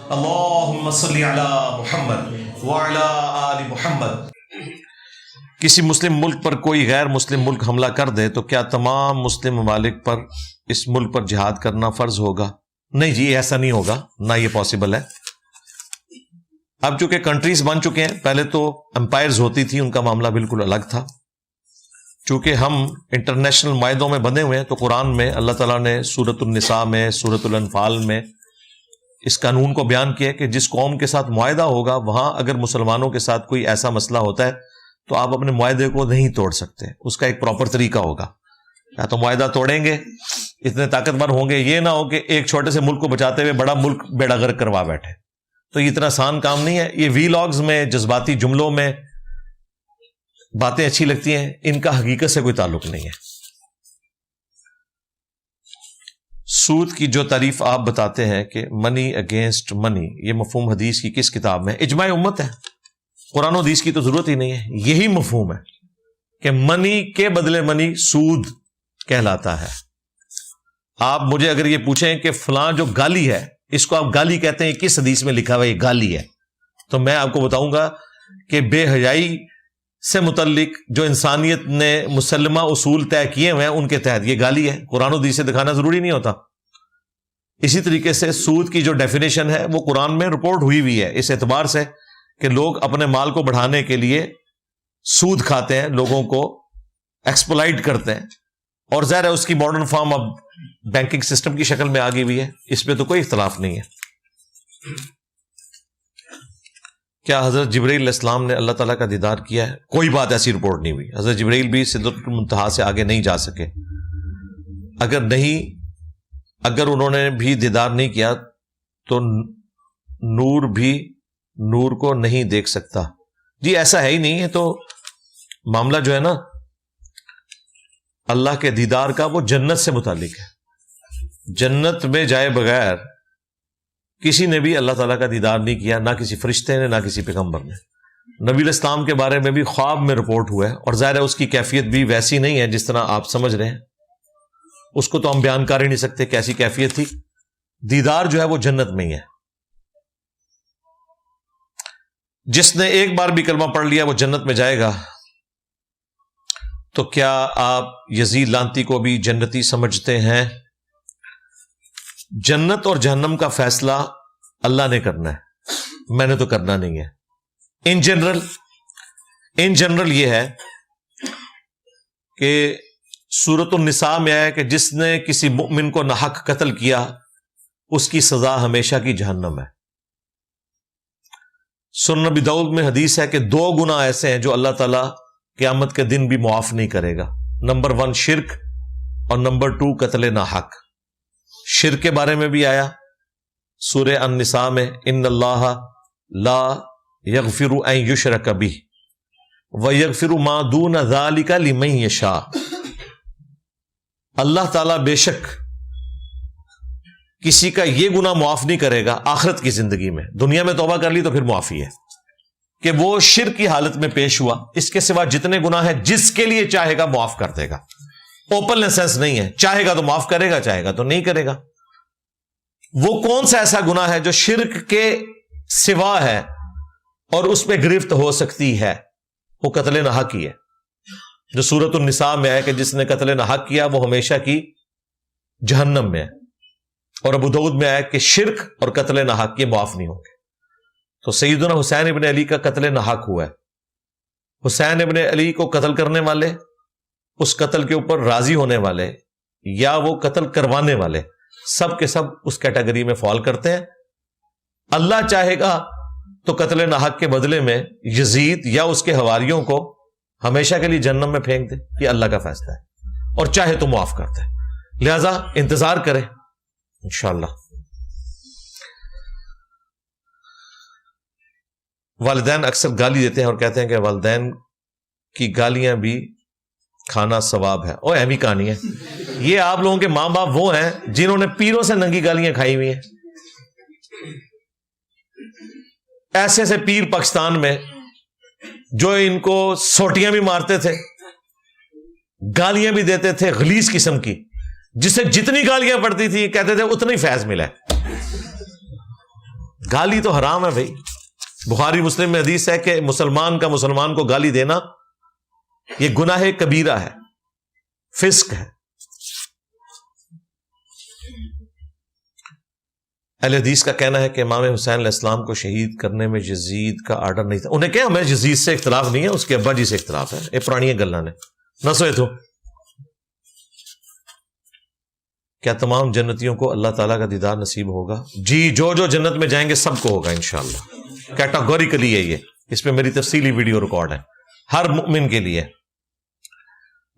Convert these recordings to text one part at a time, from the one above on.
اللہم صلی علی محمد وعلی آل محمد۔ کسی مسلم ملک پر کوئی غیر مسلم ملک حملہ کر دے تو کیا تمام مسلم ممالک پر اس ملک پر جہاد کرنا فرض ہوگا؟ نہیں جی، ایسا نہیں ہوگا، نہ یہ پاسبل ہے۔ اب چونکہ کنٹریز بن چکے ہیں، پہلے تو امپائرز ہوتی تھی، ان کا معاملہ بالکل الگ تھا۔ چونکہ ہم انٹرنیشنل معاہدوں میں بندھے ہوئے ہیں تو قرآن میں اللہ تعالیٰ نے سورۃ النساء میں، سورۃ الانفال میں اس قانون کو بیان کیا کہ جس قوم کے ساتھ معاہدہ ہوگا وہاں اگر مسلمانوں کے ساتھ کوئی ایسا مسئلہ ہوتا ہے تو آپ اپنے معاہدے کو نہیں توڑ سکتے، اس کا ایک پراپر طریقہ ہوگا۔ یا تو معاہدہ توڑیں گے، اتنے طاقتور ہوں گے، یہ نہ ہو کہ ایک چھوٹے سے ملک کو بچاتے ہوئے بڑا ملک بیڑا غرق کروا بیٹھے، تو یہ اتنا آسان کام نہیں ہے۔ یہ وی لاگز میں، جذباتی جملوں میں باتیں اچھی لگتی ہیں، ان کا حقیقت سے کوئی تعلق نہیں ہے۔ سود کی جو تعریف آپ بتاتے ہیں کہ منی اگینسٹ منی، یہ مفہوم حدیث کی کس کتاب میں؟ اجماع امت ہے، قرآن و حدیث کی تو ضرورت ہی نہیں ہے، یہی مفہوم ہے کہ منی کے بدلے منی سود کہلاتا ہے۔ آپ مجھے اگر یہ پوچھیں کہ فلاں جو گالی ہے، اس کو آپ گالی کہتے ہیں، کس حدیث میں لکھا ہوا یہ گالی ہے، تو میں آپ کو بتاؤں گا کہ بے حیائی سے متعلق جو انسانیت نے مسلمہ اصول طے کیے ہوئے ہیں ان کے تحت یہ گالی ہے، قرآن و حدیث سے دکھانا ضروری نہیں ہوتا۔ اسی طریقے سے سود کی جو ڈیفینیشن ہے وہ قرآن میں رپورٹ ہوئی ہوئی ہے، اس اعتبار سے کہ لوگ اپنے مال کو بڑھانے کے لیے سود کھاتے ہیں، لوگوں کو ایکسپلائٹ کرتے ہیں، اور ظاہر ہے اس کی ماڈرن فارم اب بینکنگ سسٹم کی شکل میں آ گئی ہوئی ہے، اس پہ تو کوئی اختلاف نہیں ہے۔ کیا حضرت جبرائیل علیہ السلام نے اللہ تعالیٰ کا دیدار کیا ہے؟ کوئی بات ایسی رپورٹ نہیں ہوئی، حضرت جبرائیل بھی سدرۃ المنتہا سے آگے نہیں جا سکے۔ اگر انہوں نے بھی دیدار نہیں کیا تو نور بھی نور کو نہیں دیکھ سکتا۔ جی ایسا ہے ہی نہیں ہے، تو معاملہ جو ہے نا اللہ کے دیدار کا وہ جنت سے متعلق ہے۔ جنت میں جائے بغیر کسی نے بھی اللہ تعالیٰ کا دیدار نہیں کیا، نہ کسی فرشتے نے، نہ کسی پیغمبر نے۔ نبی علیہ السلام کے بارے میں بھی خواب میں رپورٹ ہوا ہے، اور ظاہر ہے اس کی کیفیت بھی ویسی نہیں ہے جس طرح آپ سمجھ رہے ہیں، اس کو تو ہم بیان کر ہی نہیں سکتے کیسی کیفیت تھی۔ دیدار جو ہے وہ جنت میں ہی ہے۔ جس نے ایک بار بھی کلمہ پڑھ لیا وہ جنت میں جائے گا۔ تو کیا آپ یزید لعنتی کو بھی جنتی سمجھتے ہیں؟ جنت اور جہنم کا فیصلہ اللہ نے کرنا ہے، میں نے تو کرنا نہیں ہے۔ ان جنرل یہ ہے کہ سورۃ النساء میں آیا کہ جس نے کسی مؤمن کو ناحق قتل کیا اس کی سزا ہمیشہ کی جہنم ہے۔ سنن نبی داؤد میں حدیث ہے کہ 2 گناہ ایسے ہیں جو اللہ تعالیٰ قیامت کے دن بھی معاف نہیں کرے گا۔ نمبر 1 شرک، اور نمبر 2 قتل ناحق۔ شرک کے بارے میں بھی آیا سورہ النساء میں، ان اللہ لا یغفر ان یشرک بہ ویغفر ما دون ذلک لمن یشاء۔ اللہ تعالیٰ بے شک کسی کا یہ گناہ معاف نہیں کرے گا آخرت کی زندگی میں، دنیا میں توبہ کر لی تو پھر معافی ہے، کہ وہ شرک کی حالت میں پیش ہوا، اس کے سوا جتنے گناہ ہیں جس کے لیے چاہے گا معاف کر دے گا۔ اوپن لائسنس نہیں ہے، چاہے گا تو معاف کرے گا، چاہے گا تو نہیں کرے گا۔ وہ کون سا ایسا گناہ ہے جو شرک کے سوا ہے اور اس پہ گرفت ہو سکتی ہے؟ وہ قتل ناحق ہی ہے، جو سورۃ النساء میں ہے کہ جس نے قتل ناحق کیا وہ ہمیشہ کی جہنم میں ہے، اور ابو داؤد میں آیا کہ شرک اور قتل ناحق یہ معاف نہیں ہوں گے۔ تو سیدنا حسین ابن علی کا قتل ناحق ہوا ہے۔ حسین ابن علی کو قتل کرنے والے، اس قتل کے اوپر راضی ہونے والے، یا وہ قتل کروانے والے، سب کے سب اس کیٹیگری میں فال کرتے ہیں۔ اللہ چاہے گا تو قتل ناحق کے بدلے میں یزید یا اس کے حواریوں کو ہمیشہ کے لیے جہنم میں پھینک دے، یہ اللہ کا فیصلہ ہے، اور چاہے تو معاف کر دے۔ لہذا انتظار کریں انشاءاللہ۔ والدین اکثر گالی دیتے ہیں اور کہتے ہیں کہ والدین کی گالیاں بھی کھانا ثواب ہے۔ اور اہمی کہانی ہے یہ، آپ لوگوں کے ماں باپ وہ ہیں جنہوں نے پیروں سے ننگی گالیاں کھائی ہوئی ہیں۔ ایسے ایسے پیر پاکستان میں جو ان کو سوٹیاں بھی مارتے تھے، گالیاں بھی دیتے تھے غلیظ قسم کی، جسے جتنی گالیاں پڑتی تھی کہتے تھے اتنا ہی فیض ملا ہے۔ گالی تو حرام ہے بھائی. بخاری مسلم میں حدیث ہے کہ مسلمان کا مسلمان کو گالی دینا یہ گناہ کبیرہ ہے، فسق ہے. اہل حدیث کا کہنا ہے کہ امام حسین علیہ السلام کو شہید کرنے میں یزید کا آرڈر نہیں تھا. انہیں کہا ہمیں یزید سے اختلاف نہیں ہے، اس کے ابا جی سے اختلاف ہے. یہ پرانی گلاں نے نہ سوئے تو. کیا تمام جنتیوں کو اللہ تعالیٰ کا دیدار نصیب ہوگا؟ جی، جو جنت میں جائیں گے سب کو ہوگا انشاءاللہ. کیٹاگوریکلی ہے یہ، اس پہ میری تفصیلی ویڈیو ریکارڈ ہے ہر مومن کے لیے.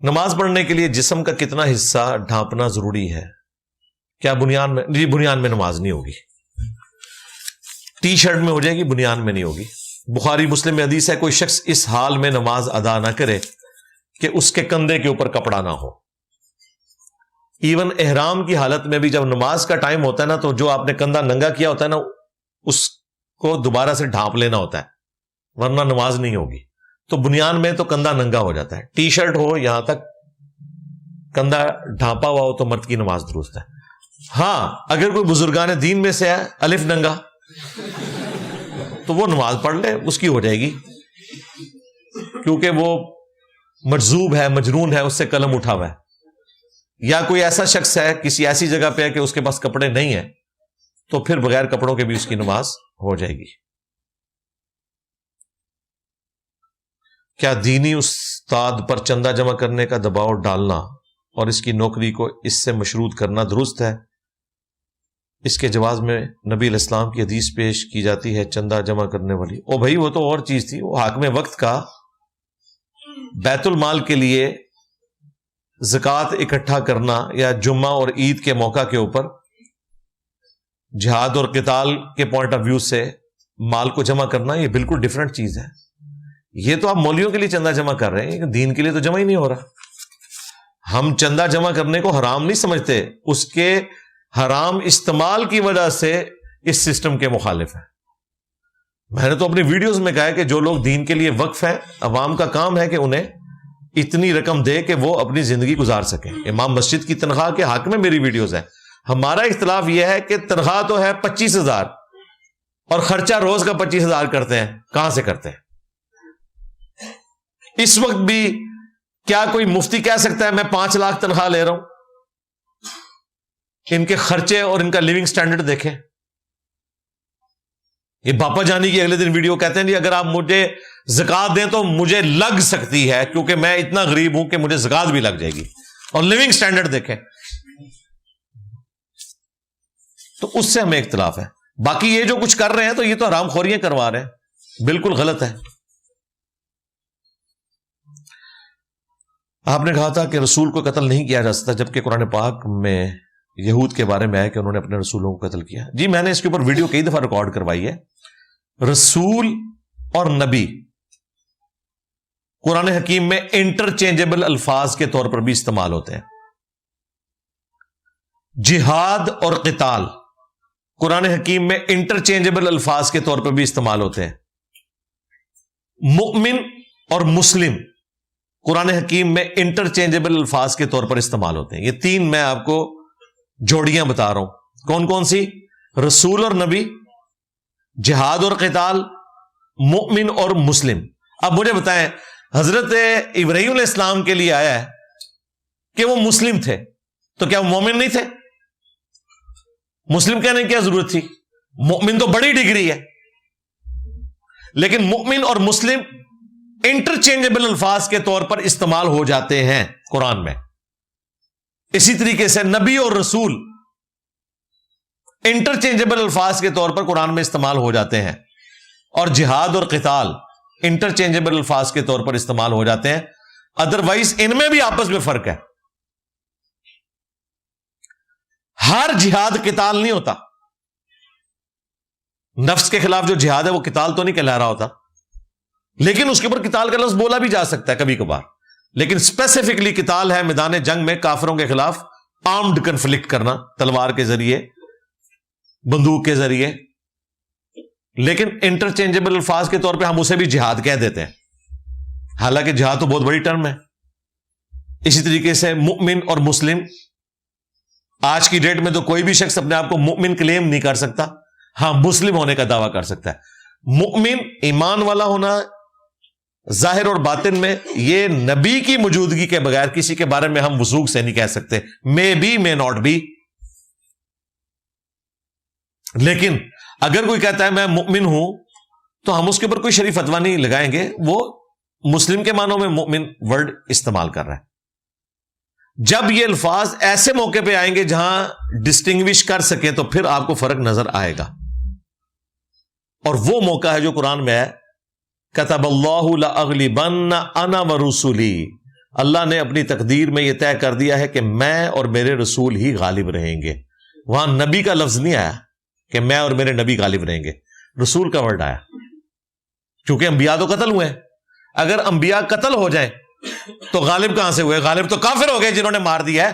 نماز پڑھنے کے لیے جسم کا کتنا حصہ ڈھانپنا ضروری ہے؟ کیا بنیان میں؟ جی بنیان میں نماز نہیں ہوگی. ٹی شرٹ میں ہو جائے گی، بنیان میں نہیں ہوگی. بخاری مسلم میں حدیث ہے کوئی شخص اس حال میں نماز ادا نہ کرے کہ اس کے کندھے کے اوپر کپڑا نہ ہو. ایون احرام کی حالت میں بھی جب نماز کا ٹائم ہوتا ہے نا، تو جو آپ نے کندھا ننگا کیا ہوتا ہے نا، اس کو دوبارہ سے ڈھانپ لینا ہوتا ہے، ورنہ نماز نہیں ہوگی. تو بنیان میں تو کندھا ننگا ہو جاتا ہے. ٹی شرٹ ہو یہاں تک کندھا ڈھانپا ہوا ہو تو مرد کی نماز درست ہے. ہاں اگر کوئی بزرگان دین میں سے ہے الف ننگا تو وہ نماز پڑھ لے، اس کی ہو جائے گی، کیونکہ وہ مجذوب ہے، مجنون ہے، اس سے قلم اٹھا ہوا ہے. یا کوئی ایسا شخص ہے کسی ایسی جگہ پہ ہے کہ اس کے پاس کپڑے نہیں ہیں، تو پھر بغیر کپڑوں کے بھی اس کی نماز ہو جائے گی. کیا دینی استاد پر چندہ جمع کرنے کا دباؤ ڈالنا اور اس کی نوکری کو اس سے مشروط کرنا درست ہے؟ اس کے جواز میں نبی علیہ السلام کی حدیث پیش کی جاتی ہے چندہ جمع کرنے والی. او بھائی وہ تو اور چیز تھی، وہ حاکم وقت کا بیت المال کے لیے زکوٰۃ اکٹھا کرنا یا جمعہ اور عید کے موقع کے اوپر جہاد اور قتال کے پوائنٹ آف ویو سے مال کو جمع کرنا، یہ بالکل ڈفرنٹ چیز ہے. یہ تو آپ مولویوں کے لیے چندہ جمع کر رہے ہیں، دین کے لیے تو جمع ہی نہیں ہو رہا. ہم چندہ جمع کرنے کو حرام نہیں سمجھتے، اس کے حرام استعمال کی وجہ سے اس سسٹم کے مخالف ہیں. میں نے تو اپنی ویڈیوز میں کہا ہے کہ جو لوگ دین کے لیے وقف ہیں، عوام کا کام ہے کہ انہیں اتنی رقم دے کہ وہ اپنی زندگی گزار سکیں. امام مسجد کی تنخواہ کے حق میں میری ویڈیوز ہیں. ہمارا اختلاف یہ ہے کہ تنخواہ تو ہے 25,000 اور خرچہ روز کا 25,000 کرتے ہیں. کہاں سے کرتے ہیں؟ اس وقت بھی کیا کوئی مفتی کہہ سکتا ہے میں 5 لاکھ تنخواہ لے رہا ہوں؟ ان کے خرچے اور ان کا لیونگ سٹینڈرڈ دیکھیں. یہ باپا جانی کی اگلے دن ویڈیو کہتے ہیں جی اگر آپ مجھے زکات دیں تو مجھے لگ سکتی ہے کیونکہ میں اتنا غریب ہوں کہ مجھے زکات بھی لگ جائے گی. اور لیونگ سٹینڈرڈ دیکھیں. تو اس سے ہمیں اختلاف ہے. باقی یہ جو کچھ کر رہے ہیں تو یہ تو حرام خوریاں کروا رہے ہیں، بالکل غلط ہے. آپ نے کہا تھا کہ رسول کو قتل نہیں کیا جا سکتا، جبکہ قرآن پاک میں یہود کے بارے میں ہے کہ انہوں نے اپنے رسولوں کو قتل کیا. جی میں نے اس کے اوپر ویڈیو کئی دفعہ ریکارڈ کروائی ہے. رسول اور نبی قرآن حکیم میں انٹرچینجبل الفاظ کے طور پر بھی استعمال ہوتے ہیں. جہاد اور قتال قرآن حکیم میں انٹرچینجبل الفاظ کے طور پر بھی استعمال ہوتے ہیں. مؤمن اور مسلم قرآن حکیم میں انٹرچینجبل الفاظ کے طور پر استعمال ہوتے ہیں. یہ 3 میں آپ کو جوڑیاں بتا رہا ہوں. کون کون سی؟ رسول اور نبی، جہاد اور قتال، مؤمن اور مسلم. اب مجھے بتائیں حضرت ابراہیم علیہ السلام کے لیے آیا ہے کہ وہ مسلم تھے، تو کیا وہ مومن نہیں تھے؟ مسلم کہنے کی کیا ضرورت تھی؟ مومن تو بڑی ڈگری ہے. لیکن مومن اور مسلم انٹرچینجبل الفاظ کے طور پر استعمال ہو جاتے ہیں قرآن میں. اسی طریقے سے نبی اور رسول انٹرچینجبل الفاظ کے طور پر قرآن میں استعمال ہو جاتے ہیں، اور جہاد اور قتال انٹرچینجبل الفاظ کے طور پر استعمال ہو جاتے ہیں. ادروائز ان میں بھی آپس میں فرق ہے. ہر جہاد قتال نہیں ہوتا. نفس کے خلاف جو جہاد ہے وہ قتال تو نہیں کہلا رہا ہوتا، لیکن اس کے اوپر قتال کا لفظ بولا بھی جا سکتا ہے کبھی کبھار. لیکن اسپیسیفکلی قتال ہے میدان جنگ میں کافروں کے خلاف آرمڈ کنفلکٹ کرنا، تلوار کے ذریعے، بندوق کے ذریعے. لیکن انٹرچینجبل الفاظ کے طور پہ ہم اسے بھی جہاد کہہ دیتے ہیں، حالانکہ جہاد تو بہت بڑی ٹرم ہے. اسی طریقے سے مؤمن اور مسلم، آج کی ڈیٹ میں تو کوئی بھی شخص اپنے آپ کو مؤمن کلیم نہیں کر سکتا. ہاں مسلم ہونے کا دعویٰ کر سکتا ہے. مؤمن ایمان والا ہونا ظاہر اور باطن میں، یہ نبی کی موجودگی کے بغیر کسی کے بارے میں ہم وثوق سے نہیں کہہ سکتے. May be may not be. لیکن اگر کوئی کہتا ہے میں مؤمن ہوں تو ہم اس کے اوپر کوئی شریف فتویٰ نہیں لگائیں گے. وہ مسلم کے معنوں میں مؤمن ورڈ استعمال کر رہا ہے. جب یہ الفاظ ایسے موقع پہ آئیں گے جہاں ڈسٹنگوش کر سکیں تو پھر آپ کو فرق نظر آئے گا. اور وہ موقع ہے جو قرآن میں ہے، کتب اللہ لأغلبن انا ورسلی. اللہ نے اپنی تقدیر میں یہ طے کر دیا ہے کہ میں اور میرے رسول ہی غالب رہیں گے. وہاں نبی کا لفظ نہیں آیا کہ میں اور میرے نبی غالب رہیں گے، رسول کا ورڈ آیا. کیونکہ انبیاء تو قتل ہوئے ہیں. اگر انبیاء قتل ہو جائیں تو غالب کہاں سے ہوئے؟ غالب تو کافر ہو گئے جنہوں نے مار دیا ہے.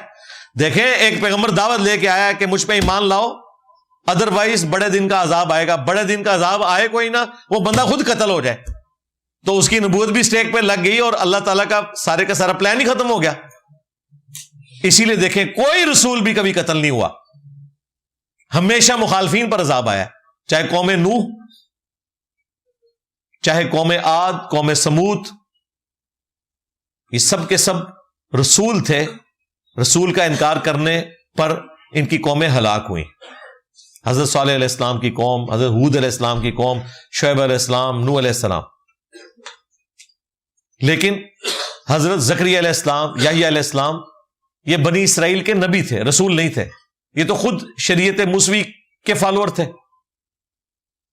دیکھیں ایک پیغمبر دعوت لے کے آیا کہ مجھ پہ ایمان لاؤ، ادروائز بڑے دن کا عذاب آئے گا. بڑے دن کا عذاب آئے کوئی نہ، وہ بندہ خود قتل ہو جائے تو اس کی نبوت بھی سٹیک پہ لگ گئی اور اللہ تعالیٰ کا سارے کا سارا پلان ہی ختم ہو گیا. اسی لیے دیکھیں کوئی رسول بھی کبھی قتل نہیں ہوا، ہمیشہ مخالفین پر عذاب آیا. چاہے قوم نوح، چاہے قوم عاد، قوم سمود، یہ سب کے سب رسول تھے. رسول کا انکار کرنے پر ان کی قومیں ہلاک ہوئیں. حضرت صالح علیہ السلام کی قوم، حضرت ہود علیہ السلام کی قوم، شعیب علیہ السلام، نوح علیہ السلام. لیکن حضرت زکریا علیہ السلام، یحییٰ علیہ السلام یہ بنی اسرائیل کے نبی تھے، رسول نہیں تھے. یہ تو خود شریعت موسوی کے فالوور تھے،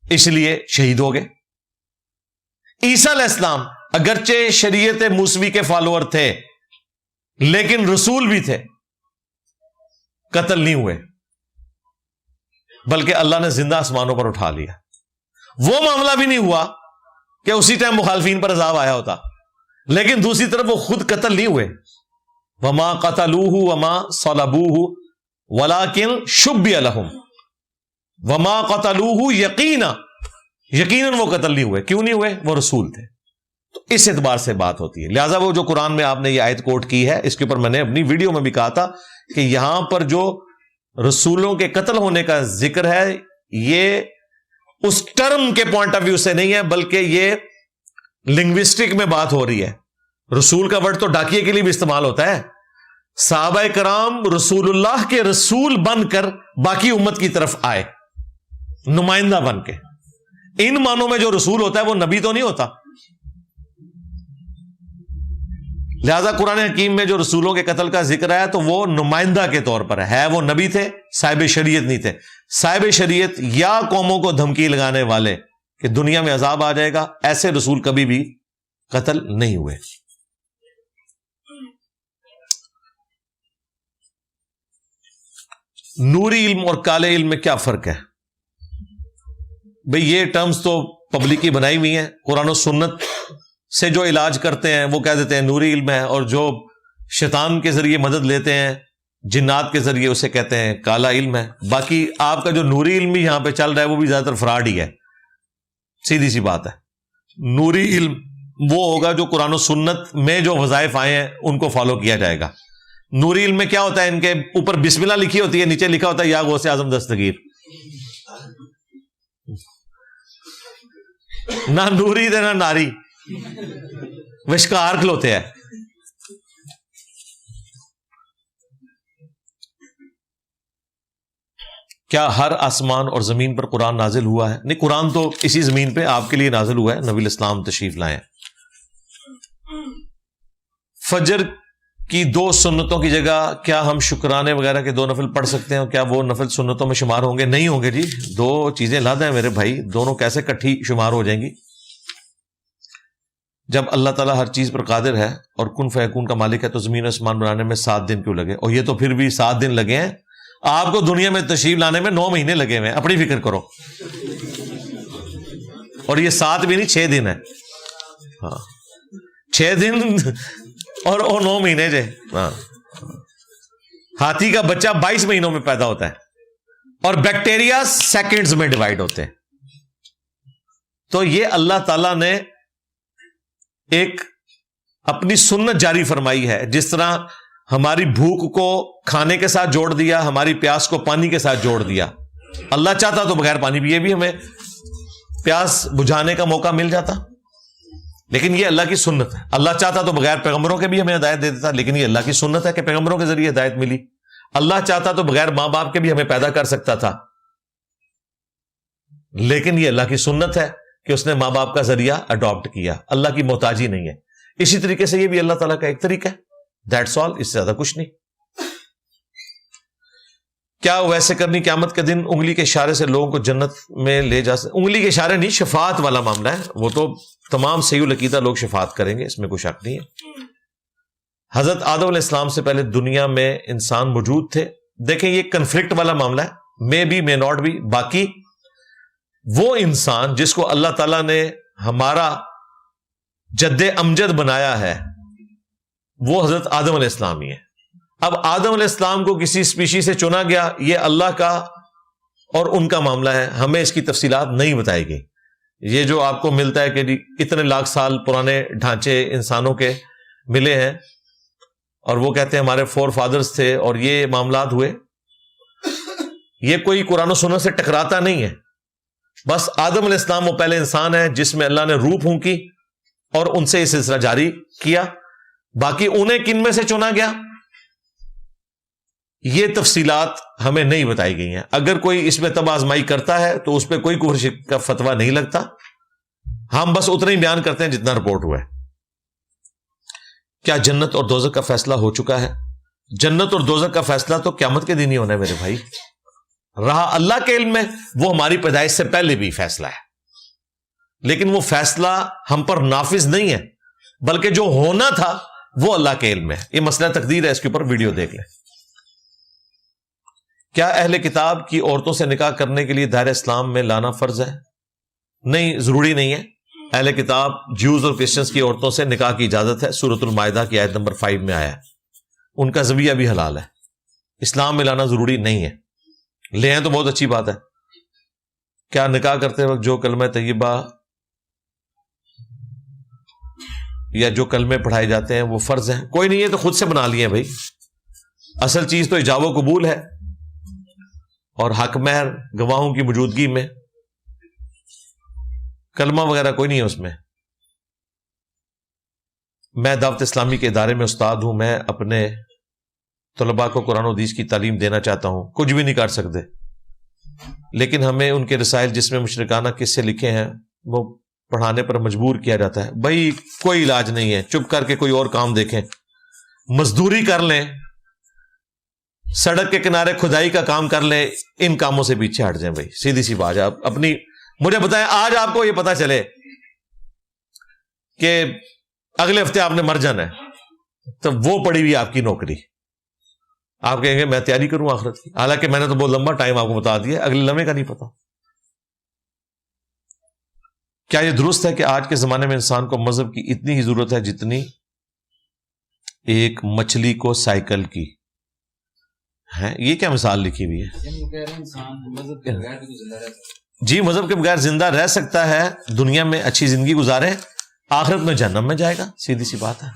اس لیے شہید ہو گئے. عیسیٰ علیہ السلام اگرچہ شریعت موسوی کے فالوور تھے لیکن رسول بھی تھے، قتل نہیں ہوئے بلکہ اللہ نے زندہ آسمانوں پر اٹھا لیا. وہ معاملہ بھی نہیں ہوا کہ اسی ٹائم مخالفین پر عذاب آیا ہوتا. لیکن دوسری طرف وہ خود قتل نہیں ہوئے. وما قتلوہ وما صلبوہ ولکن شبہ لہم وما قتلوہ یقینا، یقیناً وہ قتل نہیں ہوئے. کیوں نہیں ہوئے؟ وہ رسول تھے. تو اس اعتبار سے بات ہوتی ہے. لہٰذا وہ جو قرآن میں آپ نے یہ آیت کوٹ کی ہے، اس کے اوپر میں نے اپنی ویڈیو میں بھی کہا تھا کہ یہاں پر جو رسولوں کے قتل ہونے کا ذکر ہے یہ اس ٹرم کے پوائنٹ آف ویو سے نہیں ہے بلکہ یہ لنگوسٹک میں بات ہو رہی ہے. رسول کا ورڈ تو ڈاکیے کے لیے بھی استعمال ہوتا ہے. صحابہ کرام رسول اللہ کے رسول بن کر باقی امت کی طرف آئے، نمائندہ بن کے. ان معنوں میں جو رسول ہوتا ہے وہ نبی تو نہیں ہوتا. لہذا قرآن حکیم میں جو رسولوں کے قتل کا ذکر آیا تو وہ نمائندہ کے طور پر ہے. وہ نبی تھے، صاحب شریعت نہیں تھے. صاحب شریعت یا قوموں کو دھمکی لگانے والے کہ دنیا میں عذاب آ جائے گا، ایسے رسول کبھی بھی قتل نہیں ہوئے. نوری علم اور کالے علم میں کیا فرق ہے؟ بھئی یہ ٹرمز تو پبلکی بنائی ہوئی ہیں. قرآن و سنت سے جو علاج کرتے ہیں وہ کہہ دیتے ہیں نوری علم ہے، اور جو شیطان کے ذریعے مدد لیتے ہیں جنات کے ذریعے اسے کہتے ہیں کالا علم ہے. باقی آپ کا جو نوری علم بھی یہاں پہ چل رہا ہے وہ بھی زیادہ تر فراڈ ہی ہے. سیدھی سی بات ہے. نوری علم وہ ہوگا جو قرآن و سنت میں جو وظائف آئے ہیں ان کو فالو کیا جائے گا. نوری علم میں کیا ہوتا ہے؟ ان کے اوپر بسم اللہ لکھی ہوتی ہے، نیچے لکھا ہوتا ہے یا غوث اعظم دستگیر. نہ نوری دے نہ ناری، وشکار کھلوتے ہیں. کیا ہر آسمان اور زمین پر قرآن نازل ہوا ہے؟ نہیں، قرآن تو اسی زمین پہ آپ کے لیے نازل ہوا ہے. نبی الاسلام تشریف لائے. فجر کی 2 سنتوں کی جگہ کیا ہم شکرانے وغیرہ کے 2 نفل پڑھ سکتے ہیں؟ کیا وہ نفل سنتوں میں شمار ہوں گے؟ نہیں ہوں گے جی. 2 چیزیں علیحدہ ہیں میرے بھائی، دونوں کیسے کٹھی شمار ہو جائیں گی؟ جب اللہ تعالیٰ ہر چیز پر قادر ہے اور کن فیکون کا مالک ہے تو زمین و آسمان بنانے میں 7 دن کیوں لگے؟ اور یہ تو پھر بھی 7 دن لگے ہیں. آپ کو دنیا میں تشریف لانے میں 9 مہینے لگے ہوئے ہیں. اپنی فکر کرو. اور یہ 7 بھی نہیں 6 دن ہے. ہاں 6 دن اور 9 مہینے جے. ہاں ہاتھی کا بچہ 22 مہینوں میں پیدا ہوتا ہے اور بیکٹیریا سیکنڈز میں ڈیوائڈ ہوتے ہیں. تو یہ اللہ تعالیٰ نے ایک اپنی سنت جاری فرمائی ہے. جس طرح ہماری بھوک کو کھانے کے ساتھ جوڑ دیا، ہماری پیاس کو پانی کے ساتھ جوڑ دیا. اللہ چاہتا تو بغیر پانی پیے بھی ہمیں پیاس بجھانے کا موقع مل جاتا، لیکن یہ اللہ کی سنت ہے۔ اللہ چاہتا تو بغیر پیغمبروں کے بھی ہمیں ہدایت دے دیتا، لیکن یہ اللہ کی سنت ہے کہ پیغمبروں کے ذریعے ہدایت ملی۔ اللہ چاہتا تو بغیر ماں باپ کے بھی ہمیں پیدا کر سکتا تھا، لیکن یہ اللہ کی سنت ہے کہ اس نے ماں باپ کا ذریعہ اڈاپٹ کیا۔ اللہ کی محتاجی نہیں ہے۔ اسی طریقے سے یہ بھی اللہ تعالیٰ کا ایک طریقہ ہے، دیٹس آل، اس سے زیادہ کچھ نہیں۔ کیا ویسے کرنی قیامت کے دن انگلی کے اشارے سے لوگوں کو جنت میں لے جا سکتے؟ انگلی کے اشارے نہیں، شفاعت والا معاملہ ہے، وہ تو تمام صحیح العقیدہ لوگ شفاعت کریں گے، اس میں کوئی شک نہیں ہے۔ حضرت آدم علیہ السلام سے پہلے دنیا میں انسان موجود تھے؟ دیکھیں یہ کنفلکٹ والا معاملہ ہے، may be may not be. باقی وہ انسان جس کو اللہ تعالیٰ نے ہمارا جد امجد بنایا ہے وہ حضرت آدم علیہ السلام ہی ہے۔ اب آدم علیہ السلام کو کسی اسپیشی سے چنا گیا، یہ اللہ کا اور ان کا معاملہ ہے، ہمیں اس کی تفصیلات نہیں بتائی گئی۔ یہ جو آپ کو ملتا ہے کہ اتنے لاکھ سال پرانے ڈھانچے انسانوں کے ملے ہیں اور وہ کہتے ہیں ہمارے فور فادرز تھے اور یہ معاملات ہوئے، یہ کوئی قرآن و سنت سے ٹکراتا نہیں ہے۔ بس آدم علیہ السلام وہ پہلے انسان ہے جس میں اللہ نے روح پھونکی اور ان سے یہ سلسلہ جاری کیا۔ باقی انہیں کن میں سے چنا گیا یہ تفصیلات ہمیں نہیں بتائی گئی ہیں۔ اگر کوئی اس میں تب آزمائی کرتا ہے تو اس پہ کوئی کفر شرک کا فتویٰ نہیں لگتا، ہم بس اتنا ہی بیان کرتے ہیں جتنا رپورٹ ہوا ہے۔ کیا جنت اور دوزخ کا فیصلہ ہو چکا ہے؟ جنت اور دوزخ کا فیصلہ تو قیامت کے دن ہی ہونا ہے میرے بھائی۔ رہا اللہ کے علم میں، وہ ہماری پیدائش سے پہلے بھی فیصلہ ہے، لیکن وہ فیصلہ ہم پر نافذ نہیں ہے، بلکہ جو ہونا تھا وہ اللہ کے علم میں ہے۔ یہ مسئلہ تقدیر ہے، اس کے اوپر ویڈیو دیکھ لیں۔ کیا اہل کتاب کی عورتوں سے نکاح کرنے کے لیے دائرہ اسلام میں لانا فرض ہے؟ نہیں، ضروری نہیں ہے۔ اہل کتاب جیوز اور کرسچنز کی عورتوں سے نکاح کی اجازت ہے، سورۃ المائدہ کی آیت نمبر 5 میں آیا ہے۔ ان کا زویہ بھی حلال ہے، اسلام میں لانا ضروری نہیں ہے۔ لے ہیں تو بہت اچھی بات ہے۔ کیا نکاح کرتے وقت جو کلمہ طیبہ یا جو کلمے پڑھائے جاتے ہیں وہ فرض ہیں؟ کوئی نہیں ہے تو خود سے بنا لیے بھائی۔ اصل چیز تو ایجاب و قبول ہے، اور حق مہر گواہوں کی موجودگی میں کلمہ وغیرہ کوئی نہیں ہے اس میں۔ میں دعوت اسلامی کے ادارے میں استاد ہوں، میں اپنے طلباء کو قرآن و حدیث کی تعلیم دینا چاہتا ہوں۔ کچھ بھی نہیں کر سکتے، لیکن ہمیں ان کے رسائل جس میں مشرکانہ قصے لکھے ہیں وہ پڑھانے پر مجبور کیا جاتا ہے۔ بھائی کوئی علاج نہیں ہے، چپ کر کے کوئی اور کام دیکھیں، مزدوری کر لیں، سڑک کے کنارے کھدائی کا کام کر لیں، ان کاموں سے پیچھے ہٹ جائیں بھائی۔ سیدھی سی بات ہے۔ آپ اپنی مجھے بتائیں، آج آپ کو یہ پتا چلے کہ اگلے ہفتے آپ نے مر جانا ہے تو وہ پڑی ہوئی آپ کی نوکری، آپ کہیں گے میں تیاری کروں آخرت کی، حالانکہ میں نے تو بہت لمبا ٹائم آپ کو بتا دیا، اگلے لمحے کا نہیں پتا۔ کیا یہ درست ہے کہ آج کے زمانے میں انسان کو مذہب کی اتنی ہی ضرورت ہے جتنی ایک مچھلی کو سائیکل کی ہے؟ یہ کیا مثال لکھی ہوئی ہے؟ جی مذہب کے بغیر زندہ رہ سکتا ہے، دنیا میں اچھی زندگی گزارے، آخرت میں جہنم میں جائے گا، سیدھی سی بات ہے،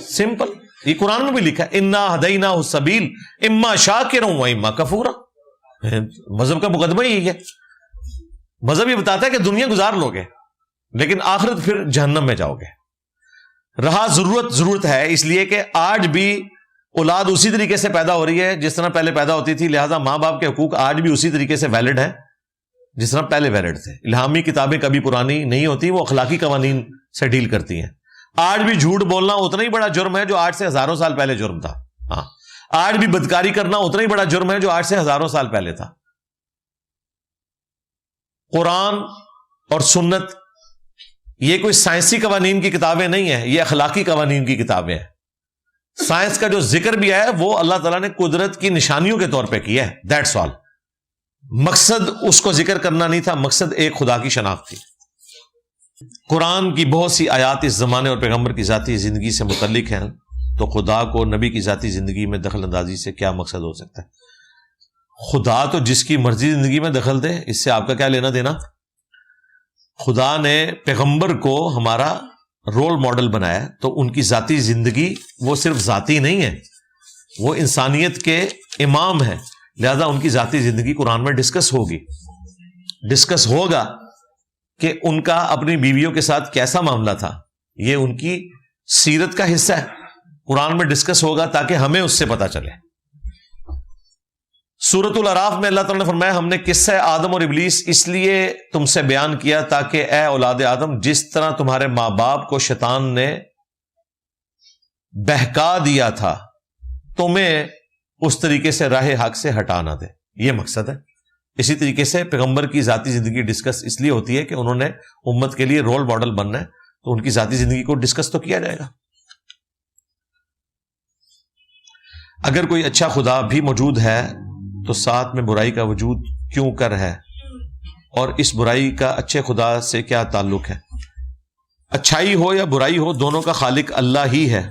سمپل۔ یہ قرآن میں بھی لکھا ہے، انا ہدیناہ السبیل اما شاکرا و اما کفورا۔ مذہب کا مقدمہ یہی ہے۔ مذہب یہ بتاتا ہے کہ دنیا گزار لوگے لیکن آخرت پھر جہنم میں جاؤ گے۔ رہا ضرورت ہے، اس لیے کہ آج بھی اولاد اسی طریقے سے پیدا ہو رہی ہے جس طرح پہلے پیدا ہوتی تھی، لہذا ماں باپ کے حقوق آج بھی اسی طریقے سے ویلڈ ہیں جس طرح پہلے ویلڈ تھے۔ الہامی کتابیں کبھی پرانی نہیں ہوتی، وہ اخلاقی قوانین سے ڈیل کرتی ہیں۔ آج بھی جھوٹ بولنا اتنا ہی بڑا جرم ہے جو آج سے ہزاروں سال پہلے جرم تھا۔ ہاں، آج بھی بدکاری کرنا اتنا ہی بڑا جرم ہے جو آج سے ہزاروں سال پہلے تھا۔ قرآن اور سنت یہ کوئی سائنسی قوانین کی کتابیں نہیں ہیں، یہ اخلاقی قوانین کی کتابیں ہیں۔ سائنس کا جو ذکر بھی ہے وہ اللہ تعالیٰ نے قدرت کی نشانیوں کے طور پہ کیا ہے، دیٹس آل۔ مقصد اس کو ذکر کرنا نہیں تھا، مقصد ایک خدا کی شناخت تھی۔ قرآن کی بہت سی آیات اس زمانے اور پیغمبر کی ذاتی زندگی سے متعلق ہیں، تو خدا کو نبی کی ذاتی زندگی میں دخل اندازی سے کیا مقصد ہو سکتا ہے؟ خدا تو جس کی مرضی زندگی میں دخل دے، اس سے آپ کا کیا لینا دینا؟ خدا نے پیغمبر کو ہمارا رول ماڈل بنایا، تو ان کی ذاتی زندگی وہ صرف ذاتی نہیں ہے، وہ انسانیت کے امام ہیں، لہذا ان کی ذاتی زندگی قرآن میں ڈسکس ہوگا کہ ان کا اپنی بیویوں کے ساتھ کیسا معاملہ تھا. یہ ان کی سیرت کا حصہ ہے, قرآن میں ڈسکس ہوگا تاکہ ہمیں اس سے پتہ چلے. سورۃ الاعراف میں اللہ تعالیٰ نے فرمایا ہم نے قصہ آدم اور ابلیس اس لیے تم سے بیان کیا تاکہ اے اولاد آدم جس طرح تمہارے ماں باپ کو شیطان نے بہکا دیا تھا تمہیں اس طریقے سے راہ حق سے ہٹا نہ دے. یہ مقصد ہے. اسی طریقے سے پیغمبر کی ذاتی زندگی ڈسکس اس لیے ہوتی ہے کہ انہوں نے امت کے لیے رول ماڈل بننا ہے, تو ان کی ذاتی زندگی کو ڈسکس تو کیا جائے گا. اگر کوئی اچھا خدا بھی موجود ہے تو ساتھ میں برائی کا وجود کیوں کر ہے, اور اس برائی کا اچھے خدا سے کیا تعلق ہے؟ اچھائی ہو یا برائی ہو, دونوں کا خالق اللہ ہی ہے.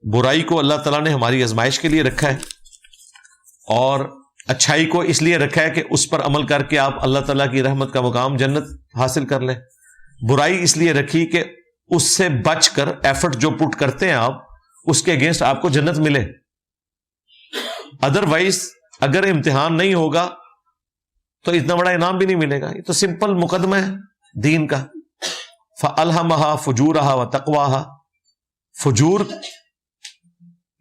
برائی کو اللہ تعالیٰ نے ہماری آزمائش کے لیے رکھا ہے, اور اچھائی کو اس لیے رکھا ہے کہ اس پر عمل کر کے آپ اللہ تعالیٰ کی رحمت کا مقام جنت حاصل کر لیں. برائی اس لیے رکھی کہ اس سے بچ کر ایفرٹ جو پٹ کرتے ہیں آپ, اس کے اگینسٹ آپ کو جنت ملے. ادروائز اگر امتحان نہیں ہوگا تو اتنا بڑا انعام بھی نہیں ملے گا. یہ تو سمپل مقدمہ ہے دین کا. فَأَلْهَمَهَا فُجُورَهَا وَتَقْوَاهَا, فجور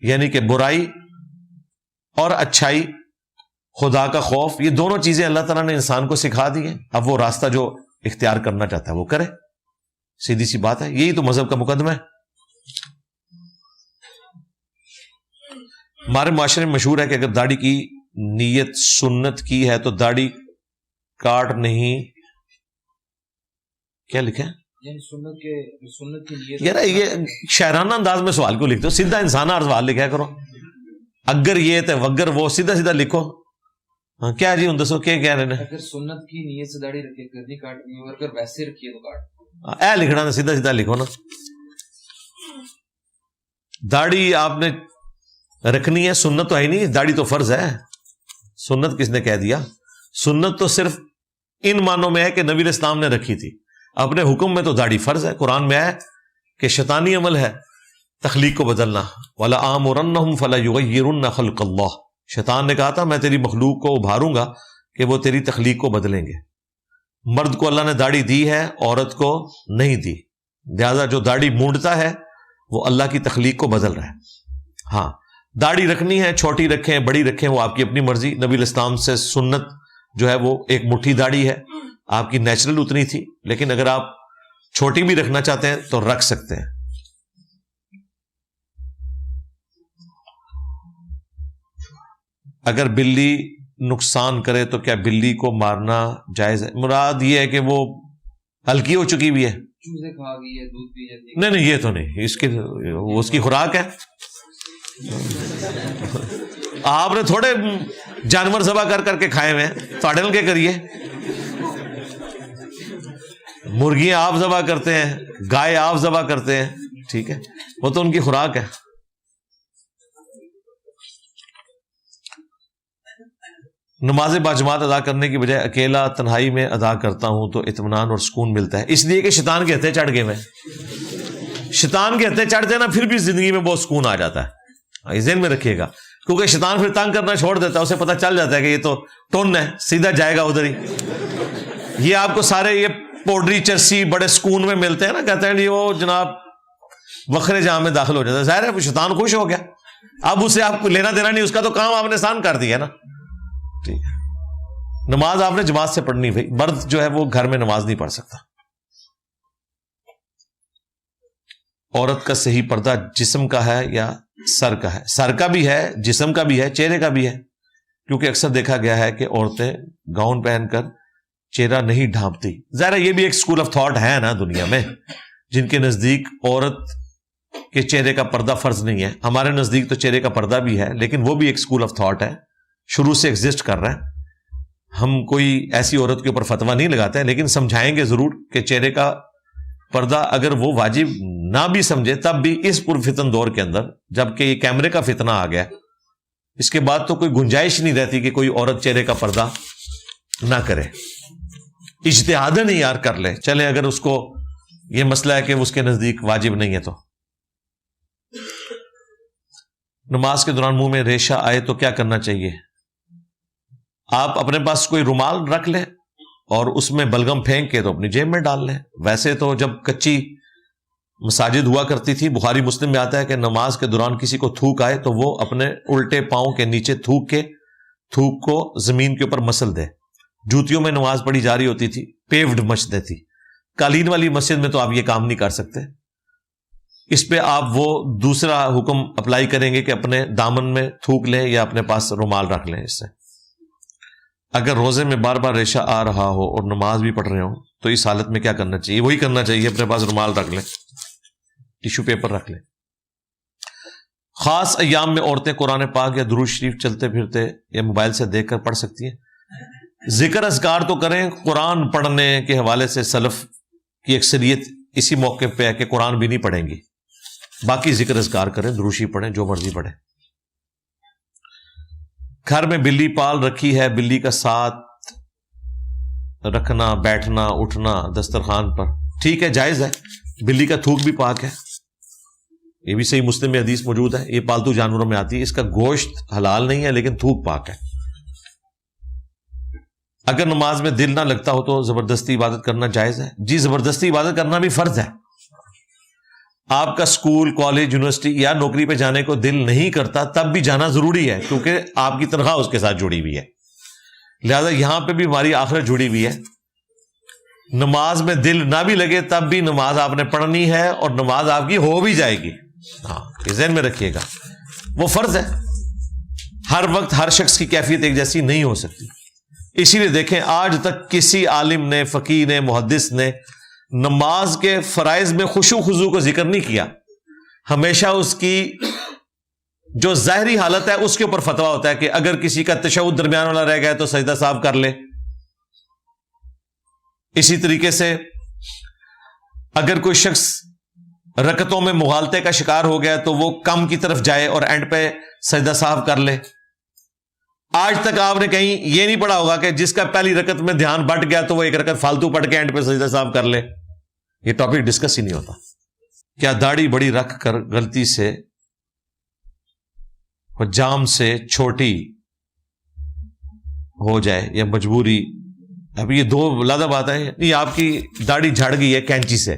یعنی کہ برائی اور اچھائی, خدا کا خوف, یہ دونوں چیزیں اللہ تعالیٰ نے انسان کو سکھا دی ہیں. اب وہ راستہ جو اختیار کرنا چاہتا ہے وہ کرے, سیدھی سی بات ہے. یہی تو مذہب کا مقدمہ ہے. ہمارے معاشرے میں مشہور ہے کہ اگر داڑھی کی نیت سنت کی ہے تو داڑھی کاٹ نہیں, کیا لکھا ہے سنت کی یار, یہ شاعرانہ انداز میں سوال کیوں لکھتے ہو؟ سیدھا انسانہ سوال لکھا کرو. اگر یہ تو وگر وہ سیدھا سیدھا لکھو. ہاں کیا جی ہوں دسو کیا کہہ رہے ہیں؟ اگر سنت کی نیت سے داڑھی رکھے کرنی کاٹنی, اور اگر ویسے رکھیے تو کاٹ. اے لکھنا تو سیدھا سیدھا لکھو نا. داڑھی آپ نے رکھنی ہے, سنت تو ہے نہیں, داڑھی تو فرض ہے. سنت کس نے کہہ دیا؟ سنت تو صرف ان معنوں میں ہے کہ نبی علیہ السلام نے رکھی تھی. اپنے حکم میں تو داڑھی فرض ہے. قرآن میں ہے کہ شیطانی عمل ہے تخلیق کو بدلنا. وَلَآمُرَنَّهُمْ فَلَيُغَيِّرُنَّ خَلْقَ اللَّهِ, شیطان نے کہا تھا میں تیری مخلوق کو ابھاروں گا کہ وہ تیری تخلیق کو بدلیں گے. مرد کو اللہ نے داڑھی دی ہے, عورت کو نہیں دی. لہذا جو داڑھی مونڈتا ہے وہ اللہ کی تخلیق کو بدل رہا ہے. ہاں داڑھی رکھنی ہے, چھوٹی رکھیں بڑی رکھیں, وہ آپ کی اپنی مرضی. نبی علیہ السلام سے سنت جو ہے وہ ایک مٹھی داڑھی ہے, آپ کی نیچرل اتنی تھی, لیکن اگر آپ چھوٹی بھی رکھنا چاہتے ہیں تو رکھ سکتے ہیں. اگر بلی نقصان کرے تو کیا بلی کو مارنا جائز ہے؟ مراد یہ ہے کہ وہ ہلکی ہو چکی بھی ہے, چوزے کھا گئی ہے, دودھ پی جاتی ہے. نہیں یہ تو نہیں, اس کی خوراک ہے. آپ نے تھوڑے جانور ذبح کر کے کھائے ہوئے ہیں, تھوڑے کے کریے. مرغیاں آپ ذبح کرتے ہیں, گائے آپ ذبح کرتے ہیں, ٹھیک ہے, وہ تو ان کی خوراک ہے. نماز باجماعت ادا کرنے کی بجائے اکیلا تنہائی میں ادا کرتا ہوں تو اطمینان اور سکون ملتا ہے. اس لیے کہ شیطان کے ہتھے چڑھ گئے میں, شیطان کے ہتھے چڑھ جائے نا پھر بھی زندگی میں بہت سکون آ جاتا ہے. ذہن میں رکھیے گا, کیونکہ شیطان پھر تنگ کرنا چھوڑ دیتا ہے, اسے پتہ چل جاتا ہے کہ یہ تو ٹون ہے, سیدھا جائے گا ادھر ہی. یہ آپ کو سارے یہ پاؤڈری چرسی بڑے سکون میں ملتے ہیں نا, کہتے ہیں وہ جناب وکھرے جہاں میں داخل ہو جاتا ہے. ظاہر ہے شیطان خوش ہو گیا, اب اسے آپ کو لینا دینا نہیں, اس کا تو کام آپ نے آسان کر دیا نا. ٹھیک ہے, نماز آپ نے جماعت سے پڑھنی بھائی. مرد جو ہے وہ گھر میں نماز نہیں پڑھ سکتا. عورت کا صحیح پردہ جسم کا ہے یا سر کا ہے؟ سر کا بھی ہے, جسم کا بھی ہے, چہرے کا بھی ہے. کیونکہ اکثر دیکھا گیا ہے کہ عورتیں گاؤن پہن کر چہرہ نہیں ڈھانپتی. ظاہر یہ بھی ایک اسکول آف تھاٹ ہے نا دنیا میں, جن کے نزدیک عورت کے چہرے کا پردہ فرض نہیں ہے. ہمارے نزدیک تو چہرے کا پردہ بھی ہے, لیکن وہ بھی ایک اسکول آف تھاٹ ہے, شروع سے ایگزسٹ کر رہا ہے. ہم کوئی ایسی عورت کے اوپر فتویٰ نہیں لگاتے ہیں, لیکن سمجھائیں گے ضرور کہ چہرے کا پردہ اگر وہ واجب نہ بھی سمجھے تب بھی اس پرفتن دور کے اندر, جبکہ یہ کیمرے کا فتنہ آ گیا, اس کے بعد تو کوئی گنجائش نہیں رہتی کہ کوئی عورت چہرے کا پردہ نہ کرے. اجتہاداً ہی یار کر لے, چلے اگر اس کو یہ مسئلہ ہے کہ اس کے نزدیک واجب نہیں ہے تو. نماز کے دوران منہ میں ریشہ آئے تو کیا کرنا چاہیے؟ آپ اپنے پاس کوئی رومال رکھ لیں اور اس میں بلغم پھینک کے تو اپنی جیب میں ڈال لیں. ویسے تو جب کچی مساجد ہوا کرتی تھی، بخاری مسلم میں آتا ہے کہ نماز کے دوران کسی کو تھوک آئے تو وہ اپنے الٹے پاؤں کے نیچے تھوک کے تھوک کو زمین کے اوپر مسل دے. جوتیوں میں نماز پڑھی جا رہی ہوتی تھی، پیوڈ مسجدیں تھی. قالین والی مسجد میں تو آپ یہ کام نہیں کر سکتے. اس پہ آپ وہ دوسرا حکم اپلائی کریں گے کہ اپنے دامن میں تھوک لیں یا اپنے پاس رومال رکھ لیں. اس سے اگر روزے میں بار بار ریشہ آ رہا ہو اور نماز بھی پڑھ رہے ہوں تو اس حالت میں کیا کرنا چاہیے؟ وہی کرنا چاہیے، اپنے پاس رومال رکھ لیں، ٹیشو پیپر رکھ لیں. خاص ایام میں عورتیں قرآن پاک یا درود شریف چلتے پھرتے یا موبائل سے دیکھ کر پڑھ سکتی ہیں. ذکر اذکار تو کریں. قرآن پڑھنے کے حوالے سے سلف کی اکثریت اسی موقع پہ ہے کہ قرآن بھی نہیں پڑھیں گی، باقی ذکر اذکار کریں، درود شریف پڑھیں، جو مرضی پڑھیں. گھر میں بلی پال رکھی ہے، بلی کا ساتھ رکھنا، بیٹھنا، اٹھنا دسترخوان پر ٹھیک ہے، جائز ہے. بلی کا تھوک بھی پاک ہے، یہ بھی صحیح مسلم میں حدیث موجود ہے. یہ پالتو جانوروں میں آتی ہے، اس کا گوشت حلال نہیں ہے لیکن تھوک پاک ہے. اگر نماز میں دل نہ لگتا ہو تو زبردستی عبادت کرنا جائز ہے. جی زبردستی عبادت کرنا بھی فرض ہے. آپ کا اسکول، کالج، یونیورسٹی یا نوکری پہ جانے کو دل نہیں کرتا تب بھی جانا ضروری ہے، کیونکہ آپ کی تنخواہ اس کے ساتھ جڑی ہوئی ہے. لہذا یہاں پہ بھی ہماری آخرت جڑی ہوئی ہے. نماز میں دل نہ بھی لگے تب بھی نماز آپ نے پڑھنی ہے اور نماز آپ کی ہو بھی جائے گی. ہاں، یہ ذہن میں رکھیے گا، وہ فرض ہے. ہر وقت ہر شخص کی کیفیت ایک جیسی نہیں ہو سکتی. اسی لیے دیکھیں آج تک کسی عالم نے، فقیہ نے، محدث نے نماز کے فرائض میں خشوع خضوع کو ذکر نہیں کیا. ہمیشہ اس کی جو ظاہری حالت ہے اس کے اوپر فتویٰ ہوتا ہے کہ اگر کسی کا تشہد درمیان والا رہ گیا تو سجدہ صاحب کر لے. اسی طریقے سے اگر کوئی شخص رکعتوں میں مغالطے کا شکار ہو گیا تو وہ کم کی طرف جائے اور اینڈ پہ سجدہ صاحب کر لے. آج تک آپ نے کہیں یہ نہیں پڑھا ہوگا کہ جس کا پہلی رکعت میں دھیان بٹ گیا تو وہ ایک رکعت فالتو پڑھ کے اینڈ پہ سجدہ صاحب کر لے. یہ ٹاپک ڈسکس ہی نہیں ہوتا. کیا داڑھی بڑی رکھ کر غلطی سے جام سے چھوٹی ہو جائے یا مجبوری؟ اب یہ دو علیحدہ بات ہے. یہ آپ کی داڑھی جھڑ گئی ہے کینچی سے.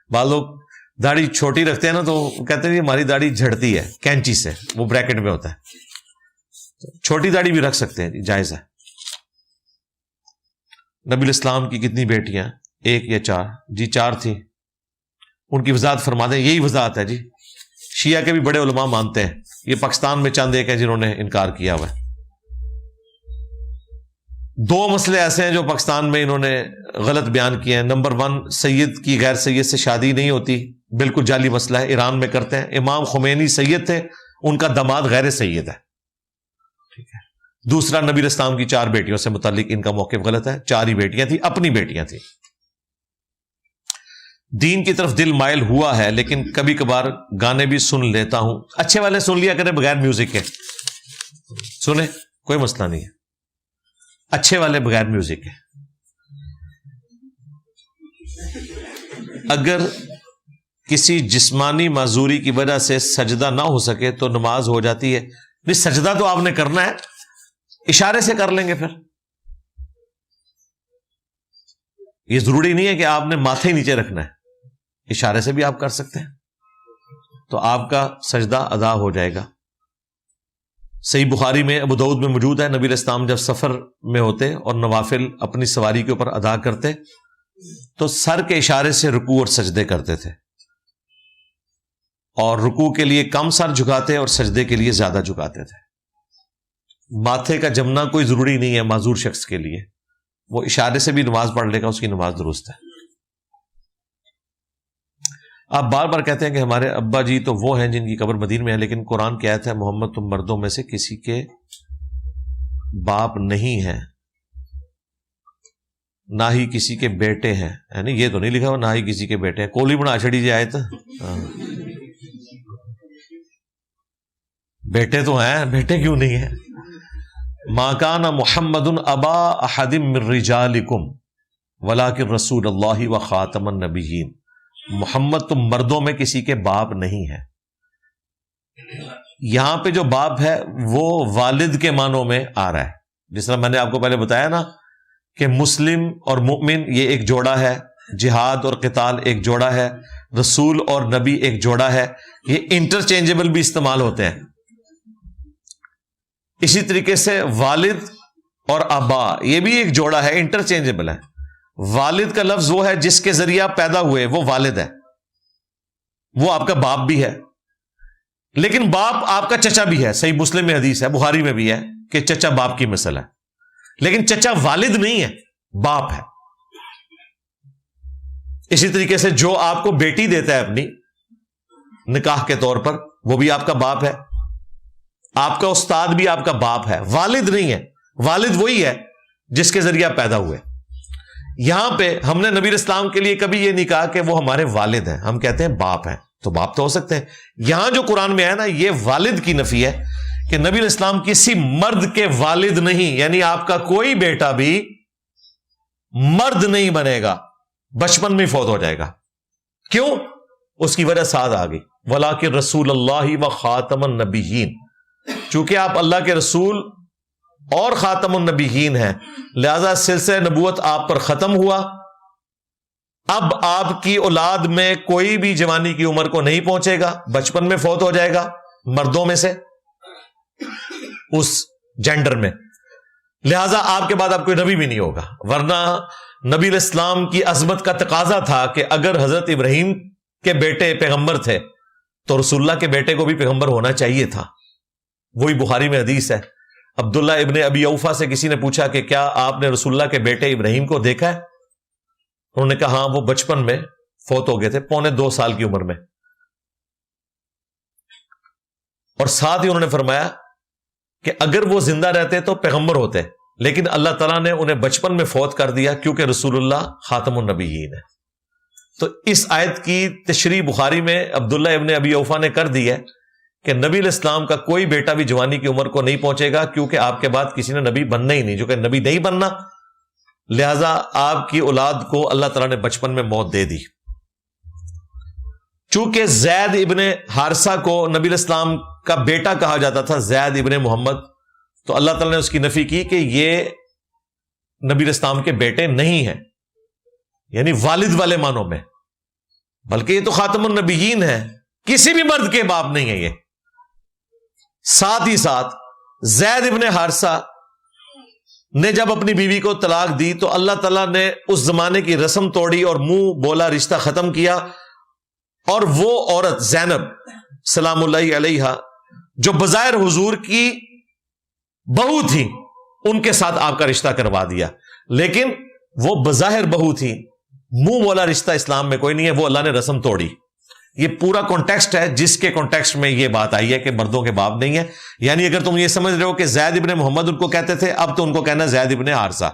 بعض لوگ داڑھی چھوٹی رکھتے ہیں نا تو کہتے ہیں ہماری داڑھی جھڑتی ہے کینچی سے، وہ بریکٹ میں ہوتا ہے. چھوٹی داڑھی بھی رکھ سکتے ہیں، جائز ہے. نبی الاسلام کی کتنی بیٹیاں؟ ایک یا چار؟ جی 4 تھیں. ان کی وضاحت فرما دیں. یہی وضاحت ہے جی. شیعہ کے بھی بڑے علماء مانتے ہیں. یہ پاکستان میں چند ایک ہیں جنہوں نے انکار کیا ہوا ہے. 2 مسئلے ایسے ہیں جو پاکستان میں انہوں نے غلط بیان کیے ہیں. نمبر 1، سید کی غیر سید سے شادی نہیں ہوتی، بالکل جعلی مسئلہ ہے، ایران میں کرتے ہیں. امام خمینی سید تھے، ان کا داماد غیر سید ہے. ٹھیک ہے. دوسرا، نبی الاسلام کی 4 بیٹیوں سے متعلق ان کا موقف غلط ہے. 4 ہی بیٹیاں تھیں، اپنی بیٹیاں تھیں. دین کی طرف دل مائل ہوا ہے لیکن کبھی کبھار گانے بھی سن لیتا ہوں. اچھے والے سن لیا کریں بغیر میوزک کے، سنیں کوئی مسئلہ نہیں ہے. اچھے والے بغیر میوزک کے. اگر کسی جسمانی معذوری کی وجہ سے سجدہ نہ ہو سکے تو نماز ہو جاتی ہے؟ نہیں، سجدہ تو آپ نے کرنا ہے، اشارے سے کر لیں گے. پھر یہ ضروری نہیں ہے کہ آپ نے ماتھے نیچے رکھنا ہے، اشارے سے بھی آپ کر سکتے ہیں، تو آپ کا سجدہ ادا ہو جائے گا. صحیح بخاری میں، ابو داؤد میں موجود ہے، نبی علیہ السلام جب سفر میں ہوتے اور نوافل اپنی سواری کے اوپر ادا کرتے تو سر کے اشارے سے رکوع اور سجدے کرتے تھے، اور رکوع کے لیے کم سر جھکاتے اور سجدے کے لیے زیادہ جھکاتے تھے. ماتھے کا جمنا کوئی ضروری نہیں ہے معذور شخص کے لیے، وہ اشارے سے بھی نماز پڑھ لے گا، اس کی نماز درست ہے. آپ بار بار کہتے ہیں کہ ہمارے ابا جی تو وہ ہیں جن کی قبر مدینے میں ہے، لیکن قرآن کی آیت ہے محمد تم مردوں میں سے کسی کے باپ نہیں ہیں، نہ ہی کسی کے بیٹے ہیں. یعنی یہ تو نہیں لکھا ہوا نہ ہی کسی کے بیٹے ہیں. کولی بنا چھڑی جی آیت. بیٹے تو ہیں، بیٹے کیوں نہیں ہیں؟ ما کان محمد ابا احد من رجالکم ولکن رسول اللہ وخاتم النبیین. محمد تم مردوں میں کسی کے باپ نہیں ہے. یہاں پہ جو باپ ہے وہ والد کے معنوں میں آ رہا ہے، جس طرح میں نے آپ کو پہلے بتایا نا کہ مسلم اور مؤمن یہ ایک جوڑا ہے، جہاد اور قتال ایک جوڑا ہے، رسول اور نبی ایک جوڑا ہے، یہ انٹرچینجبل بھی استعمال ہوتے ہیں۔ اسی طریقے سے والد اور آبا یہ بھی ایک جوڑا ہے، انٹرچینجبل ہے۔ والد کا لفظ وہ ہے جس کے ذریعے آپ پیدا ہوئے، وہ والد ہے، وہ آپ کا باپ بھی ہے، لیکن باپ آپ کا چچا بھی ہے۔ صحیح مسلم میں حدیث ہے، بخاری میں بھی ہے کہ چچا باپ کی مثل ہے، لیکن چچا والد نہیں ہے، باپ ہے۔ اسی طریقے سے جو آپ کو بیٹی دیتا ہے اپنی نکاح کے طور پر، وہ بھی آپ کا باپ ہے۔ آپ کا استاد بھی آپ کا باپ ہے، والد نہیں ہے۔ والد وہی ہے جس کے ذریعے آپ پیدا ہوئے۔ یہاں پہ ہم نے نبی اسلام کے لیے کبھی یہ نہیں کہا کہ وہ ہمارے والد ہیں، ہم کہتے ہیں باپ ہیں، تو باپ تو ہو سکتے ہیں۔ یہاں جو قرآن میں ہے نا، یہ والد کی نفی ہے کہ نبی الاسلام کسی مرد کے والد نہیں، یعنی آپ کا کوئی بیٹا بھی مرد نہیں بنے گا، بچپن میں فوت ہو جائے گا۔ کیوں؟ اس کی وجہ ساتھ آ گئی، وَلَٰكِن رسول اللہ و خاتم النبیین، چونکہ آپ اللہ کے رسول اور خاتم النبیین ہیں، لہذا سلسلہ نبوت آپ پر ختم ہوا۔ اب آپ کی اولاد میں کوئی بھی جوانی کی عمر کو نہیں پہنچے گا، بچپن میں فوت ہو جائے گا مردوں میں سے، اس جینڈر میں، لہذا آپ کے بعد اب کوئی نبی بھی نہیں ہوگا۔ ورنہ نبی الاسلام کی عظمت کا تقاضا تھا کہ اگر حضرت ابراہیم کے بیٹے پیغمبر تھے تو رسول اللہ کے بیٹے کو بھی پیغمبر ہونا چاہیے تھا۔ وہی بخاری میں حدیث ہے، عبداللہ ابن ابی اوفا سے کسی نے پوچھا کہ کیا آپ نے رسول اللہ کے بیٹے ابراہیم کو دیکھا ہے؟ انہوں نے کہا ہاں، وہ بچپن میں فوت ہو گئے تھے، 2.25 سال کی عمر میں۔ اور ساتھ ہی انہوں نے فرمایا کہ اگر وہ زندہ رہتے تو پیغمبر ہوتے، لیکن اللہ تعالیٰ نے انہیں بچپن میں فوت کر دیا کیونکہ رسول اللہ خاتم النبیین ہے۔ تو اس آیت کی تشریح بخاری میں عبداللہ ابن ابی اوفا نے کر دی ہے کہ نبی الاسلام کا کوئی بیٹا بھی جوانی کی عمر کو نہیں پہنچے گا، کیونکہ آپ کے بعد کسی نے نبی بننا ہی نہیں، جو کہ نبی نہیں بننا، لہذا آپ کی اولاد کو اللہ تعالیٰ نے بچپن میں موت دے دی۔ چونکہ زید ابن حارثہ کو نبی الاسلام کا بیٹا کہا جاتا تھا، زید ابن محمد، تو اللہ تعالیٰ نے اس کی نفی کی کہ یہ نبی الاسلام کے بیٹے نہیں ہیں، یعنی والد والے معنوں میں، بلکہ یہ تو خاتم النبیین ہے، کسی بھی مرد کے باپ نہیں ہے یہ۔ ساتھ ہی ساتھ زید ابن حارثہ نے جب اپنی بیوی کو طلاق دی تو اللہ تعالیٰ نے اس زمانے کی رسم توڑی اور منہ بولا رشتہ ختم کیا، اور وہ عورت زینب سلام اللہ علیہا جو بظاہر حضور کی بہو تھی، ان کے ساتھ آپ کا رشتہ کروا دیا، لیکن وہ بظاہر بہو تھی، منہ بولا رشتہ اسلام میں کوئی نہیں ہے، وہ اللہ نے رسم توڑی۔ یہ پورا کانٹیکسٹ ہے جس کے کانٹیکسٹ میں یہ بات آئی ہے کہ مردوں کے باپ نہیں ہے۔ یعنی اگر تم یہ سمجھ رہے ہو کہ زید ابن محمد ان کو کہتے تھے، اب تو ان کو کہنا زید ابن حارثہ،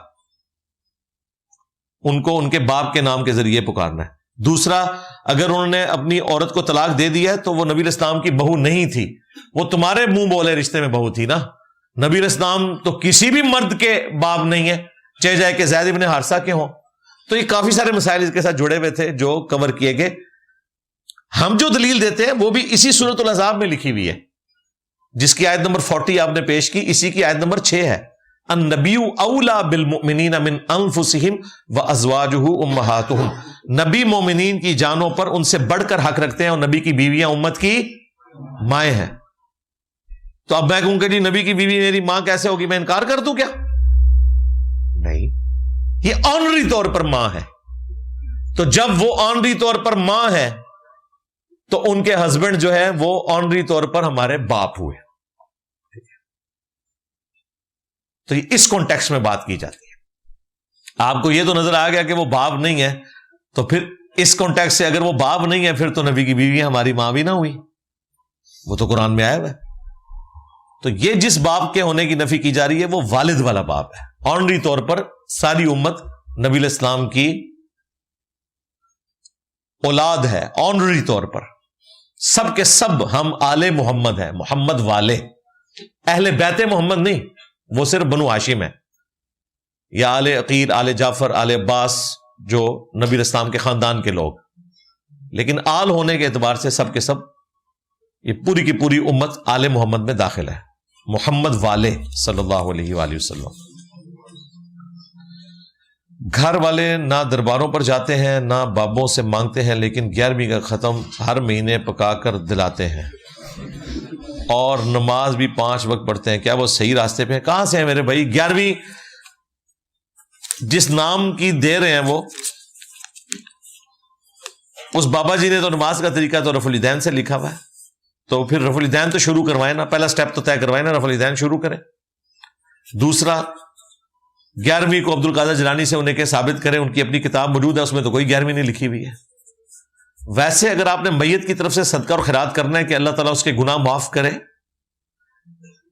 ان کو ان کے باپ کے نام کے ذریعے پکارنا ہے۔ دوسرا، اگر انہوں نے اپنی عورت کو طلاق دے دیا ہے تو وہ نبی الاسلام کی بہو نہیں تھی، وہ تمہارے منہ بولے رشتے میں بہو تھی نا۔ نبی الاسلام تو کسی بھی مرد کے باپ نہیں ہے، چاہے جائے کہ زید ابن حارثہ کے ہوں۔ تو یہ کافی سارے مسائل اس کے ساتھ جڑے ہوئے تھے جو کور کیے گئے۔ ہم جو دلیل دیتے ہیں وہ بھی اسی سورۃ الاحزاب میں لکھی ہوئی ہے، جس کی آیت نمبر 40 آپ نے پیش کی، اسی کی آیت نمبر 6 ہے، النبی اولی بالمؤمنین من انفسہم وازواجہ امہاتہم، نبی مومنین کی جانوں پر ان سے بڑھ کر حق رکھتے ہیں، اور نبی کی بیویاں امت کی مائیں ہیں۔ تو اب میں کہوں کہ جی نبی کی بیوی میری ماں کیسے ہوگی، میں انکار کر دوں کیا؟ نہیں، یہ آنری طور پر ماں ہے۔ تو جب وہ آنری طور پر ماں ہے تو ان کے ہسبینڈ جو ہے وہ آنری طور پر ہمارے باپ ہوئے۔ تو اس کانٹیکسٹ میں بات کی جاتی ہے۔ آپ کو یہ تو نظر آ گیا کہ وہ باپ نہیں ہے، تو پھر اس کانٹیکسٹ سے اگر وہ باپ نہیں ہے پھر تو نبی کی بیوی ہماری ماں بھی نہ ہوئی، وہ تو قرآن میں آیا ہوا ہے۔ تو یہ جس باپ کے ہونے کی نفی کی جا رہی ہے وہ والد والا باپ ہے۔ آنری طور پر ساری امت نبی الاسلام کی اولاد ہے، آنری طور پر سب کے سب ہم آل محمد ہیں، محمد والے، اہل بیت محمد نہیں، وہ صرف بنو ہاشم ہے، یا آل عقیل، آل جعفر، آل عباس، جو نبی الاسلام کے خاندان کے لوگ، لیکن آل ہونے کے اعتبار سے سب کے سب یہ پوری کی پوری امت آل محمد میں داخل ہے، محمد والے صلی اللہ علیہ وآلہ وسلم۔ گھر والے نہ درباروں پر جاتے ہیں نہ بابوں سے مانگتے ہیں، لیکن 11ویں کا ختم ہر مہینے پکا کر دلاتے ہیں، اور نماز بھی 5 وقت پڑھتے ہیں، کیا وہ صحیح راستے پہ ہیں؟ کہاں سے ہیں میرے بھائی؟ 11ویں جس نام کی دے رہے ہیں وہ اس بابا جی نے تو نماز کا طریقہ تو رفع الیدین سے لکھا ہوا ہے، تو پھر رفع الیدین تو شروع کروائے نا، پہلا سٹیپ تو طے کروائے نا، رفع الیدین شروع کریں۔ دوسرا 11ویں کو عبد القادر جیلانی سے انہیں کہ ثابت کریں، ان کی اپنی کتاب موجود ہے، اس میں تو کوئی 11ویں نہیں لکھی ہوئی ہے۔ ویسے اگر آپ نے میت کی طرف سے صدقہ اور خیرات کرنا ہے کہ اللہ تعالیٰ اس کے گناہ معاف کرے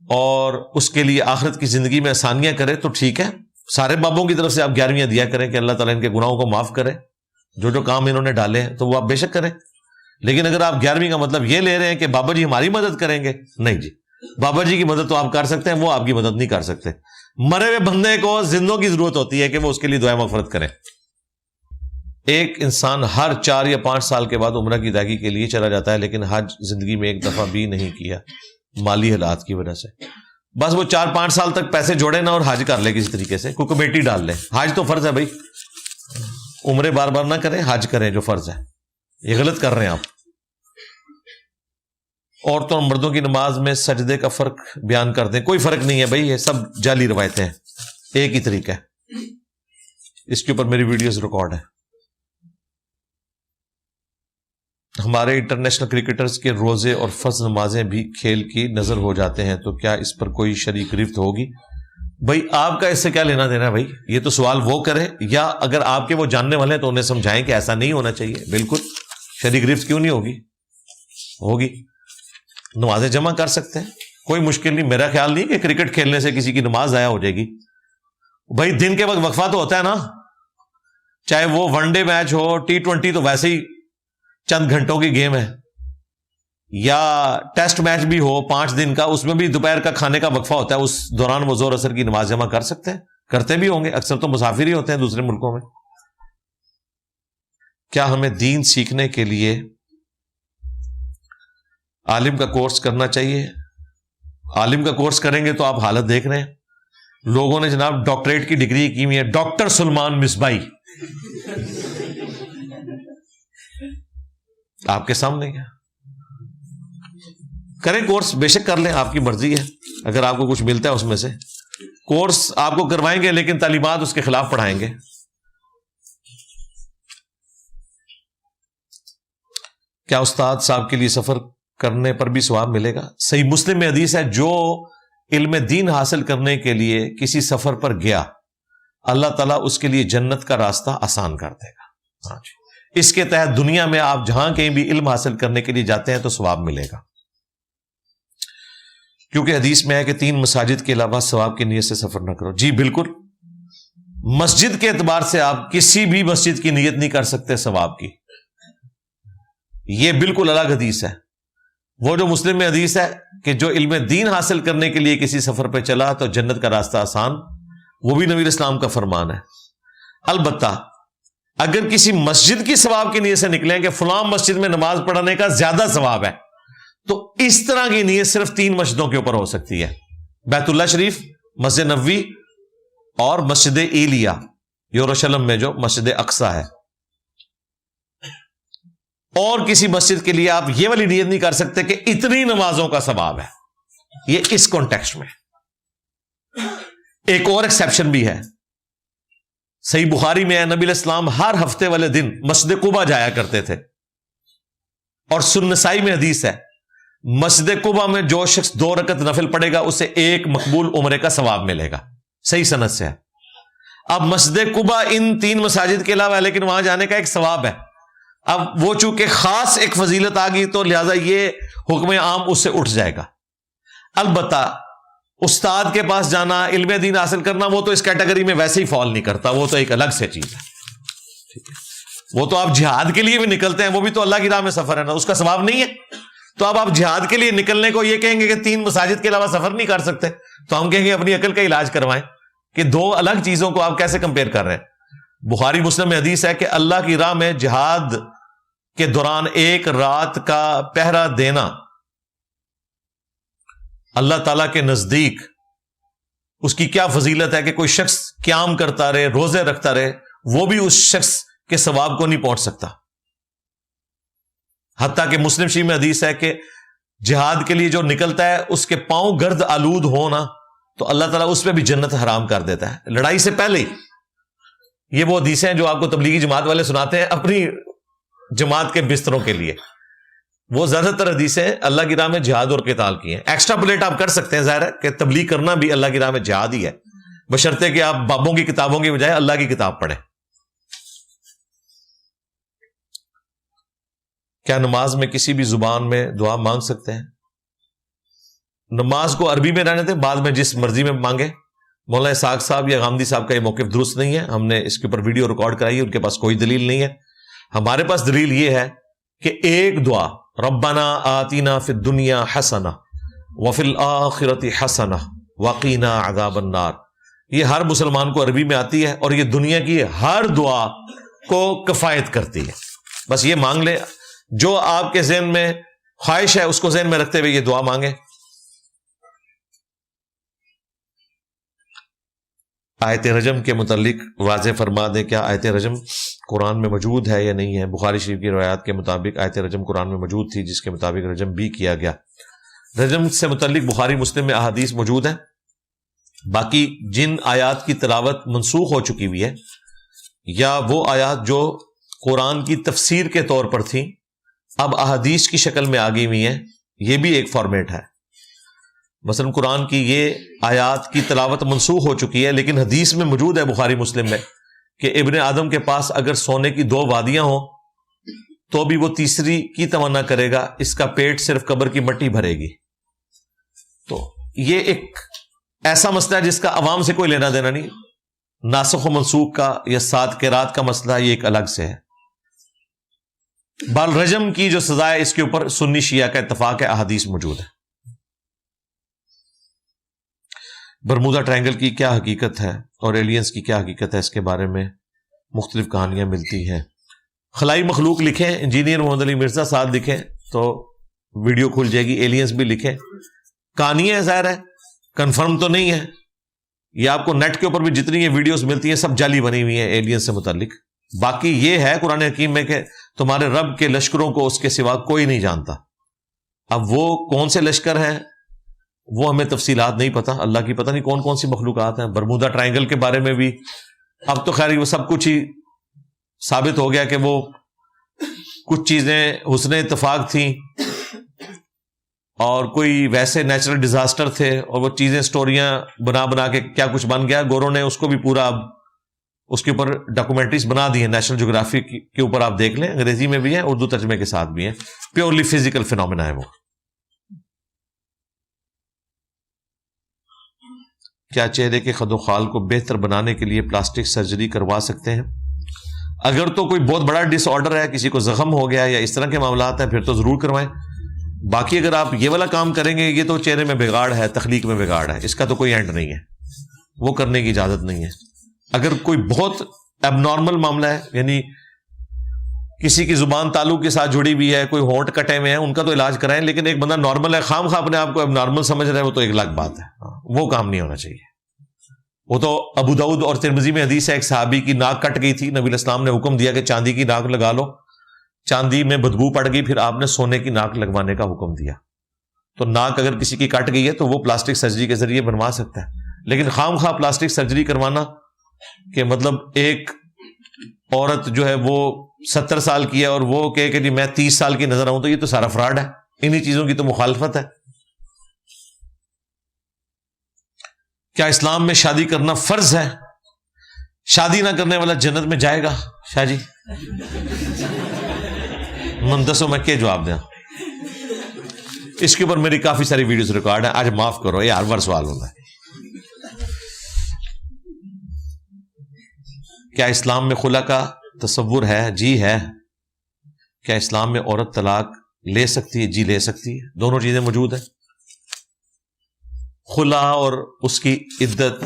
اور اس کے لیے آخرت کی زندگی میں آسانیاں کرے تو ٹھیک ہے، سارے بابوں کی طرف سے آپ 11ویں دیا کریں کہ اللہ تعالیٰ ان کے گناہوں کو معاف کرے، جو جو کام انہوں نے ڈالے ہیں تو وہ آپ بے شک کریں۔ لیکن اگر آپ 11ویں کا مطلب یہ لے رہے ہیں کہ بابا جی ہماری مدد کریں گے، نہیں جی، بابا جی کی مدد تو آپ کر سکتے ہیں، وہ آپ کی مدد نہیں کر سکتے۔ مرے ہوئے بندے کو زندوں کی ضرورت ہوتی ہے کہ وہ اس کے لیے دعائیں مغفرت کریں۔ ایک انسان ہر 4 یا 5 سال کے بعد عمرہ کی ادائیگی کے لیے چلا جاتا ہے، لیکن حج زندگی میں ایک دفعہ بھی نہیں کیا مالی حالات کی وجہ سے۔ بس وہ 4-5 سال تک پیسے جوڑے نا اور حج کر لے کسی طریقے سے، کوئی کمیٹی ڈال لے۔ حج تو فرض ہے بھائی، عمرے بار بار نہ کریں، حج کریں جو فرض ہے۔ یہ غلط کر رہے ہیں آپ۔ عورتوں اور مردوں کی نماز میں سجدے کا فرق بیان کر دیں۔ کوئی فرق نہیں ہے بھائی، یہ سب جعلی روایتیں ہیں، ایک ہی طریقہ ہے۔ اس کے اوپر میری ویڈیوز ریکارڈ ہے۔ ہمارے انٹرنیشنل کرکٹرز کے روزے اور فرض نمازیں بھی کھیل کی نظر ہو جاتے ہیں، تو کیا اس پر کوئی شرعی گرفت ہوگی؟ بھائی آپ کا اس سے کیا لینا دینا ہے بھائی؟ یہ تو سوال وہ کرے، یا اگر آپ کے وہ جاننے والے ہیں تو انہیں سمجھائیں کہ ایسا نہیں ہونا چاہیے۔ بالکل شرعی گرفت کیوں نہیں ہوگی؟ ہوگی، نمازیں جمع کر سکتے ہیں، کوئی مشکل نہیں۔ میرا خیال نہیں کہ کرکٹ کھیلنے سے کسی کی نماز ضائع ہو جائے گی۔ بھائی دن کے وقت وقفہ تو ہوتا ہے نا، چاہے وہ ون ڈے میچ ہو، T20 تو ویسے ہی چند گھنٹوں کی گیم ہے، یا ٹیسٹ میچ بھی ہو 5 دن کا، اس میں بھی دوپہر کا کھانے کا وقفہ ہوتا ہے، اس دوران وہ ظہر اثر کی نماز جمع کر سکتے ہیں، کرتے بھی ہوں گے، اکثر تو مسافر ہی ہوتے ہیں دوسرے ملکوں میں۔ کیا ہمیں دین سیکھنے کے لیے عالم کا کورس کرنا چاہیے؟ عالم کا کورس کریں گے تو آپ حالت دیکھ رہے ہیں، لوگوں نے جناب ڈاکٹریٹ کی ڈگری کی ہوئی ہے، ڈاکٹر سلمان مصباحی آپ کے سامنے کیا کریں؟ کورس بے شک کر لیں، آپ کی مرضی ہے، اگر آپ کو کچھ ملتا ہے اس میں سے کورس آپ کو کروائیں گے، لیکن تعلیمات اس کے خلاف پڑھائیں گے۔ کیا استاد صاحب کے لیے سفر کرنے پر بھی ثواب ملے گا؟ صحیح مسلم میں حدیث ہے، جو علم دین حاصل کرنے کے لیے کسی سفر پر گیا، اللہ تعالیٰ اس کے لیے جنت کا راستہ آسان کر دے گا۔ ہاں جی، اس کے تحت دنیا میں آپ جہاں کہیں بھی علم حاصل کرنے کے لیے جاتے ہیں تو ثواب ملے گا، کیونکہ حدیث میں ہے کہ 3 مساجد کے علاوہ ثواب کی نیت سے سفر نہ کرو۔ جی بالکل، مسجد کے اعتبار سے آپ کسی بھی مسجد کی نیت نہیں کر سکتے ثواب کی، یہ بالکل الگ حدیث ہے۔ وہ جو مسلم میں حدیث ہے کہ جو علم دین حاصل کرنے کے لیے کسی سفر پہ چلا تو جنت کا راستہ آسان، وہ بھی نبی اسلام کا فرمان ہے۔ البتہ اگر کسی مسجد کی ثواب کی نیت سے نکلیں کہ فلاں مسجد میں نماز پڑھنے کا زیادہ ثواب ہے، تو اس طرح کی نیت صرف 3 مسجدوں کے اوپر ہو سکتی ہے، بیت اللہ شریف، مسجد نبوی اور مسجد ایلیا یروشلم میں جو مسجد اقصی ہے۔ اور کسی مسجد کے لیے آپ یہ والی نیت نہیں کر سکتے کہ اتنی نمازوں کا ثواب ہے، یہ اس کانٹیکسٹ میں۔ ایک اور ایکسیپشن بھی ہے، صحیح بخاری میں ہے، نبی علیہ السلام ہر ہفتے والے دن مسجد قباء جایا کرتے تھے، اور سنن نسائی میں حدیث ہے، مسجد قباء میں جو شخص 2 رکعت نفل پڑھے گا اسے 1 مقبول عمرے کا ثواب ملے گا، صحیح سند سے ہے۔ اب مسجد قباء ان 3 مساجد کے علاوہ ہے، لیکن وہاں جانے کا ایک ثواب ہے۔ اب وہ چونکہ خاص ایک فضیلت آ گئی تو لہذا یہ حکم عام اس سے اٹھ جائے گا۔ البتہ استاد کے پاس جانا، علم دین حاصل کرنا، وہ تو اس کیٹیگری میں ویسے ہی فال نہیں کرتا، وہ تو ایک الگ سے چیز ہے۔ وہ تو آپ جہاد کے لیے بھی نکلتے ہیں، وہ بھی تو اللہ کی راہ میں سفر ہے نا، اس کا ثواب نہیں ہے۔ تو اب آپ جہاد کے لیے نکلنے کو یہ کہیں گے کہ 3 مساجد کے علاوہ سفر نہیں کر سکتے، تو ہم کہیں گے اپنی عقل کا علاج کروائیں کہ 2 الگ چیزوں کو آپ کیسے کمپیئر کر رہے ہیں۔ بخاری مسلم میں حدیث ہے کہ اللہ کی راہ میں جہاد کے دوران 1 رات کا پہرا دینا اللہ تعالیٰ کے نزدیک اس کی کیا فضیلت ہے کہ کوئی شخص قیام کرتا رہے، روزے رکھتا رہے، وہ بھی اس شخص کے ثواب کو نہیں پہنچ سکتا. حتیٰ کہ مسلم شریف میں حدیث ہے کہ جہاد کے لیے جو نکلتا ہے اس کے پاؤں گرد آلود ہونا تو اللہ تعالیٰ اس پہ بھی جنت حرام کر دیتا ہے لڑائی سے پہلے ہی. یہ وہ حدیثیں ہیں جو آپ کو تبلیغی جماعت والے سناتے ہیں اپنی جماعت کے بستروں کے لیے. وہ زیادہ تر حدیثیں اللہ کی راہ میں جہاد اور قتال کی ہیں. ایکسٹراپولیٹ آپ کر سکتے ہیں، ظاہر ہے کہ تبلیغ کرنا بھی اللہ کی راہ میں جہاد ہی ہے، بشرطے کہ آپ بابوں کی کتابوں کی بجائے اللہ کی کتاب پڑھیں. کیا نماز میں کسی بھی زبان میں دعا مانگ سکتے ہیں؟ نماز کو عربی میں رہنے دیں، بعد میں جس مرضی میں مانگے. مولانا اسحاق صاحب یا غامدی صاحب کا یہ موقف درست نہیں ہے. ہم نے اس کے اوپر ویڈیو ریکارڈ کرائی ہے، ان کے پاس کوئی دلیل نہیں ہے. ہمارے پاس دلیل یہ ہے کہ ایک دعا ربنا آتینا فی الدنیا حسنہ وفی الآخرۃ حسنہ وقینا عذاب النار، یہ ہر مسلمان کو عربی میں آتی ہے اور یہ دنیا کی ہر دعا کو کفایت کرتی ہے. بس یہ مانگ لیں، جو آپ کے ذہن میں خواہش ہے اس کو ذہن میں رکھتے ہوئے یہ دعا مانگیں. آیت رجم کے متعلق واضح فرما دیں، کیا آیت رجم قرآن میں موجود ہے یا نہیں ہے؟ بخاری شریف کی روایات کے مطابق آیت رجم قرآن میں موجود تھی، جس کے مطابق رجم بھی کیا گیا. رجم سے متعلق بخاری مسلم میں احادیث موجود ہیں. باقی جن آیات کی تلاوت منسوخ ہو چکی ہوئی ہے یا وہ آیات جو قرآن کی تفسیر کے طور پر تھیں اب احادیث کی شکل میں آ گئی ہوئی ہیں، یہ بھی ایک فارمیٹ ہے. مثلا قرآن کی یہ آیات کی تلاوت منسوخ ہو چکی ہے لیکن حدیث میں موجود ہے بخاری مسلم میں کہ ابن آدم کے پاس اگر سونے کی 2 وادیاں ہوں تو بھی وہ تیسری کی تمنا کرے گا، اس کا پیٹ صرف قبر کی مٹی بھرے گی. تو یہ ایک ایسا مسئلہ ہے جس کا عوام سے کوئی لینا دینا نہیں. ناسخ و منسوخ کا یا 7 قرات کا مسئلہ یہ ایک الگ سے ہے. بال رجم کی جو سزا ہے اس کے اوپر سنی شیعہ کا اتفاق ہے، احادیث موجود ہے. برمودا ٹرائنگل کی کیا حقیقت ہے اور ایلینز کی کیا حقیقت ہے، اس کے بارے میں مختلف کہانیاں ملتی ہیں. خلائی مخلوق لکھیں، انجینئر محمد علی مرزا صاحب لکھیں تو ویڈیو کھل جائے گی. ایلینز بھی لکھیں، کہانیاں ظاہر ہے کنفرم تو نہیں ہے. یہ آپ کو نیٹ کے اوپر بھی جتنی یہ ویڈیوز ملتی ہیں سب جعلی بنی ہوئی ہیں ایلینز سے متعلق. باقی یہ ہے قرآن حکیم میں کہ تمہارے رب کے لشکروں کو اس کے سوا کوئی نہیں جانتا. اب وہ کون سے لشکر ہیں وہ ہمیں تفصیلات نہیں پتا، اللہ کی پتہ نہیں کون کون سی مخلوقات ہیں. برمودا ٹرائنگل کے بارے میں بھی اب تو خیر وہ سب کچھ ہی ثابت ہو گیا کہ وہ کچھ چیزیں حسن اتفاق تھیں اور کوئی ویسے نیچرل ڈیزاسٹر تھے اور وہ چیزیں سٹوریاں بنا بنا کے کیا کچھ بن گیا. گوروں نے اس کو بھی پورا اب اس کے اوپر ڈاکومنٹریز بنا دی ہیں. نیشنل جیوگرافی کے اوپر آپ دیکھ لیں، انگریزی میں بھی ہیں، اردو ترجمے کے ساتھ بھی ہیں. پیورلی فزیکل فینومینا ہے وہ. کیا چہرے کے خد و خال کو بہتر بنانے کے لیے پلاسٹک سرجری کروا سکتے ہیں؟ اگر تو کوئی بہت بڑا ڈس آرڈر ہے، کسی کو زخم ہو گیا یا اس طرح کے معاملات ہیں، پھر تو ضرور کروائیں. باقی اگر آپ یہ والا کام کریں گے یہ تو چہرے میں بگاڑ ہے، تخلیق میں بگاڑ ہے، اس کا تو کوئی اینڈ نہیں ہے، وہ کرنے کی اجازت نہیں ہے. اگر کوئی بہت اب نارمل معاملہ ہے، یعنی کسی کی زبان تعلق کے ساتھ جڑی ہوئی ہے، کوئی ہونٹ کٹے ہوئے ہیں، ان کا تو علاج کرائیں. لیکن ایک بندہ نارمل ہے، خام خواہ اپنے آپ کو اب نارمل سمجھ رہا ہے، وہ تو ایک الگ بات ہے، وہ کام نہیں ہونا چاہیے. وہ تو ابو داؤد اور ترمذی میں حدیث ہے، ایک صحابی کی ناک کٹ گئی تھی، نبی الاسلام نے حکم دیا کہ چاندی کی ناک لگا لو. چاندی میں بدبو پڑ گئی، پھر آپ نے سونے کی ناک لگوانے کا حکم دیا. تو ناک اگر کسی کی کٹ گئی ہے تو وہ پلاسٹک سرجری کے ذریعے بنوا سکتا ہے. لیکن خام خواہ پلاسٹک سرجری کروانا کہ مطلب ایک عورت جو ہے وہ 70 سال کی ہے اور وہ کہے کہ جی میں 30 سال کی نظر آؤں، تو یہ تو سارا فراڈ ہے. انہی چیزوں کی تو مخالفت ہے. کیا اسلام میں شادی کرنا فرض ہے؟ شادی نہ کرنے والا جنت میں جائے گا؟ شاہ جی مندسوں میں کیا جواب دیں؟ اس کے اوپر میری کافی ساری ویڈیوز ریکارڈ ہیں. آج معاف کرو، یہ ہر بار سوال ہوتا ہے. کیا اسلام میں خلا کا تصور ہے؟ جی ہے. کیا اسلام میں عورت طلاق لے سکتی ہے؟ جی لے سکتی ہے. دونوں چیزیں موجود ہیں. خلا اور اس کی عدت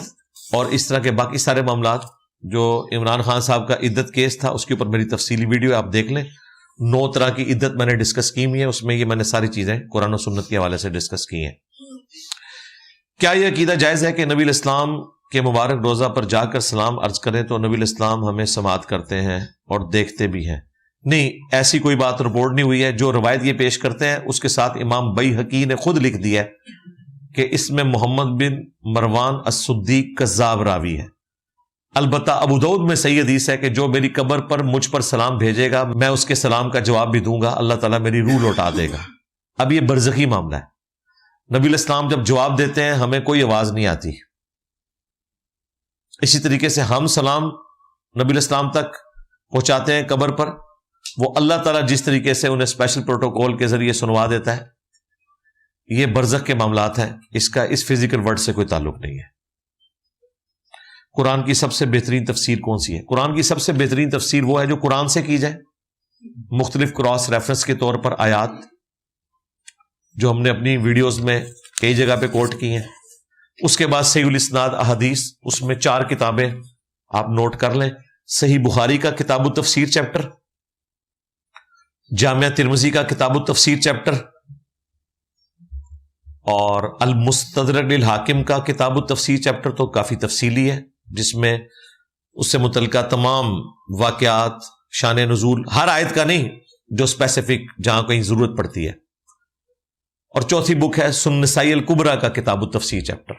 اور اس طرح کے باقی سارے معاملات، جو عمران خان صاحب کا عدت کیس تھا اس کے اوپر میری تفصیلی ویڈیو آپ دیکھ لیں. 9 طرح کی عدت میں نے ڈسکس کی ہوئی ہے، اس میں یہ میں نے ساری چیزیں قرآن و سنت کے حوالے سے ڈسکس کی ہیں. کیا یہ عقیدہ جائز ہے کہ نبی الاسلام کے مبارک روزہ پر جا کر سلام عرض کریں تو نبی الاسلام ہمیں سماعت کرتے ہیں اور دیکھتے بھی ہیں؟ نہیں، ایسی کوئی بات رپورٹ نہیں ہوئی ہے. جو روایت یہ پیش کرتے ہیں اس کے ساتھ امام بیہقی نے خود لکھ دیا ہے کہ اس میں محمد بن مروان الصدیق کذاب راوی ہے. البتہ ابو داؤد میں صحیح حدیث ہے کہ جو میری قبر پر مجھ پر سلام بھیجے گا میں اس کے سلام کا جواب بھی دوں گا، اللہ تعالیٰ میری روح لوٹا دے گا. اب یہ برزخی معاملہ ہے. نبی الاسلام جب جواب دیتے ہیں ہمیں کوئی آواز نہیں آتی. اسی طریقے سے ہم سلام نبی الاسلام تک پہنچاتے ہیں قبر پر، وہ اللہ تعالیٰ جس طریقے سے انہیں اسپیشل پروٹوکول کے ذریعے سنوا دیتا ہے. یہ برزخ کے معاملات ہیں، اس کا اس فزیکل ورڈ سے کوئی تعلق نہیں ہے. قرآن کی سب سے بہترین تفسیر کون سی ہے؟ قرآن کی سب سے بہترین تفسیر وہ ہے جو قرآن سے کی جائے، مختلف کراس ریفرنس کے طور پر آیات جو ہم نے اپنی ویڈیوز میں کئی جگہ پہ کوٹ کی ہیں. اس کے بعد صحیح الاسناد احادیث، اس میں 4 کتابیں آپ نوٹ کر لیں. صحیح بخاری کا کتاب التفسیر چیپٹر، جامعہ ترمذی کا کتاب التفسیر چیپٹر، اور المستدرک للحاکم کا کتاب التفسیر چیپٹر تو کافی تفصیلی ہے، جس میں اس سے متعلقہ تمام واقعات، شان نزول، ہر آیت کا نہیں، جو اسپیسیفک جہاں کہیں ضرورت پڑتی ہے. اور چوتھی بک ہے سنن نسائی الکبریٰ کا کتاب التفسیر چیپٹر.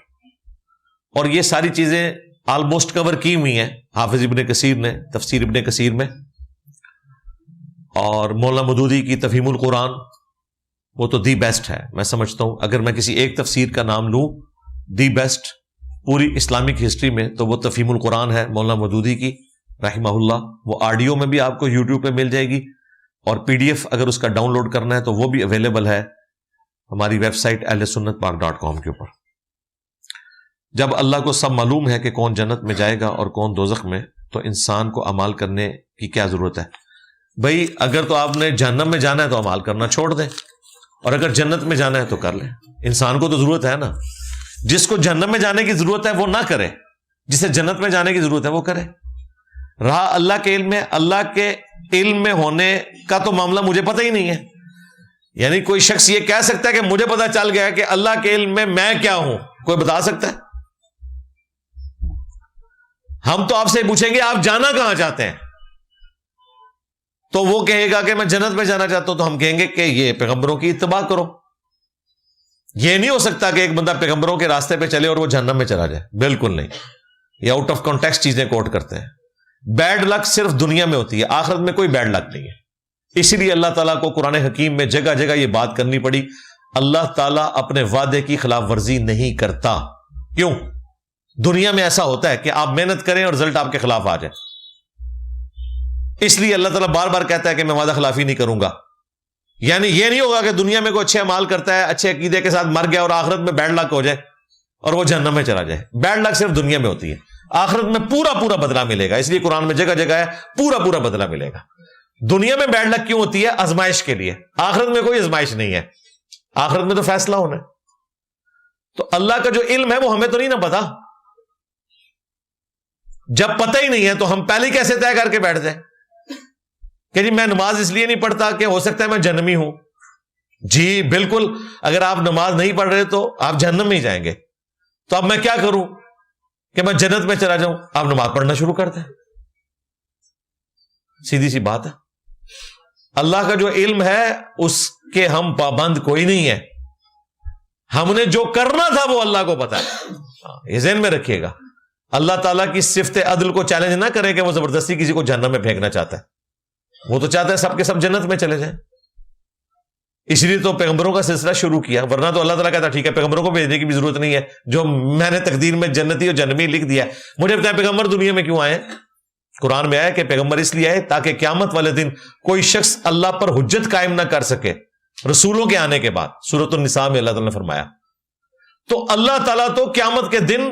اور یہ ساری چیزیں آلموسٹ کور کی ہوئی ہیں حافظ ابن کثیر نے تفسیر ابن کثیر میں. اور مولانا مودودی کی تفہیم القرآن وہ تو دی بیسٹ ہے. میں سمجھتا ہوں اگر میں کسی ایک تفسیر کا نام لوں دی بیسٹ پوری اسلامک ہسٹری میں تو وہ تفہیم القرآن ہے مولانا مودودی کی رحمہ اللہ. وہ آڈیو میں بھی آپ کو یوٹیوب پہ مل جائے گی، اور پی ڈی ایف اگر اس کا ڈاؤن لوڈ کرنا ہے تو وہ بھی اویلیبل ہے ہماری ویب سائٹ ahlsunnatpak.com کے اوپر. جب اللہ کو سب معلوم ہے کہ کون جنت میں جائے گا اور کون دوزخ میں، تو انسان کو اعمال کرنے کی کیا ضرورت ہے؟ بھائی اگر تو آپ نے جہنم میں جانا ہے تو اعمال کرنا چھوڑ دیں، اور اگر جنت میں جانا ہے تو کر لیں. انسان کو تو ضرورت ہے نا. جس کو جہنم میں جانے کی ضرورت ہے وہ نہ کرے، جسے جنت میں جانے کی ضرورت ہے وہ کرے. رہا اللہ کے علم میں، اللہ کے علم میں ہونے کا تو معاملہ مجھے پتہ ہی نہیں ہے. یعنی کوئی شخص یہ کہہ سکتا ہے کہ مجھے پتہ چل گیا کہ اللہ کے علم میں کیا ہوں؟ کوئی بتا سکتا ہے؟ ہم تو آپ سے پوچھیں گے آپ جانا کہاں چاہتے ہیں، تو وہ کہے گا کہ میں جنت میں جانا چاہتا ہوں، تو ہم کہیں گے کہ یہ پیغمبروں کی اتباع کرو. یہ نہیں ہو سکتا کہ ایک بندہ پیغمبروں کے راستے پہ چلے اور وہ جہنم میں چلا جائے. بالکل نہیں. یہ آؤٹ آف کانٹیکسٹ چیزیں کوٹ کرتے ہیں. بیڈ لک صرف دنیا میں ہوتی ہے، آخرت میں کوئی بیڈ لک نہیں ہے. اسی لیے اللہ تعالیٰ کو قرآن حکیم میں جگہ جگہ یہ بات کرنی پڑی. اللہ تعالیٰ اپنے وعدے کی خلاف ورزی نہیں کرتا. کیوں؟ دنیا میں ایسا ہوتا ہے کہ آپ محنت کریں اور رزلٹ آپ کے خلاف آ جائے. اس لیے اللہ تعالیٰ بار بار کہتا ہے کہ میں وعدہ خلافی نہیں کروں گا. یعنی یہ نہیں ہوگا کہ دنیا میں کوئی اچھے اعمال کرتا ہے، اچھے عقیدے کے ساتھ مر گیا اور آخرت میں بیڈ لک ہو جائے اور وہ جہنم میں چلا جائے. بیڈ لک صرف دنیا میں ہوتی ہے، آخرت میں پورا پورا بدلہ ملے گا. اس لیے قرآن میں جگہ جگہ ہے پورا پورا بدلہ ملے گا. دنیا میں بیڈ لک کیوں ہوتی ہے؟ آزمائش کے لیے. آخرت میں کوئی آزمائش نہیں ہے، آخرت میں تو فیصلہ ہونا ہے. تو اللہ کا جو علم ہے وہ ہمیں تو نہیں نا پتا. جب پتہ ہی نہیں ہے تو ہم پہلے کیسے طے کر کے بیٹھ جائیں کہ جی میں نماز اس لیے نہیں پڑھتا کہ ہو سکتا ہے میں جہنمی ہوں. جی بالکل، اگر آپ نماز نہیں پڑھ رہے تو آپ جہنم میں ہی جائیں گے. تو اب میں کیا کروں کہ میں جنت میں چلا جاؤں؟ آپ نماز پڑھنا شروع کر دیں. سیدھی سی بات ہے. اللہ کا جو علم ہے اس کے ہم پابند کوئی نہیں ہے. ہم نے جو کرنا تھا وہ اللہ کو پتا ہے. یہ ذہن میں رکھیے گا. اللہ تعالیٰ کی صفت عدل کو چیلنج نہ کرے کہ وہ زبردستی کسی کو جہنم میں پھینکنا چاہتا ہے. وہ تو چاہتا ہے سب کے سب جنت میں چلے جائیں. اس لیے تو پیغمبروں کا سلسلہ شروع کیا. ورنہ تو اللہ تعالیٰ کہتا ٹھیک ہے پیغمبروں کو بھیجنے کی بھی ضرورت نہیں ہے، جو میں نے تقدیر میں جنتی اور جہنمی لکھ دیا. مجھے بتائیں پیغمبر دنیا میں کیوں آئے؟ قرآن میں آیا کہ پیغمبر اس لیے آئے تاکہ قیامت والے دن کوئی شخص اللہ پر حجت قائم نہ کر سکے رسولوں کے آنے کے بعد. سورۃ النساء میں اللہ تعالیٰ نے فرمایا. تو اللہ تعالیٰ تو قیامت کے دن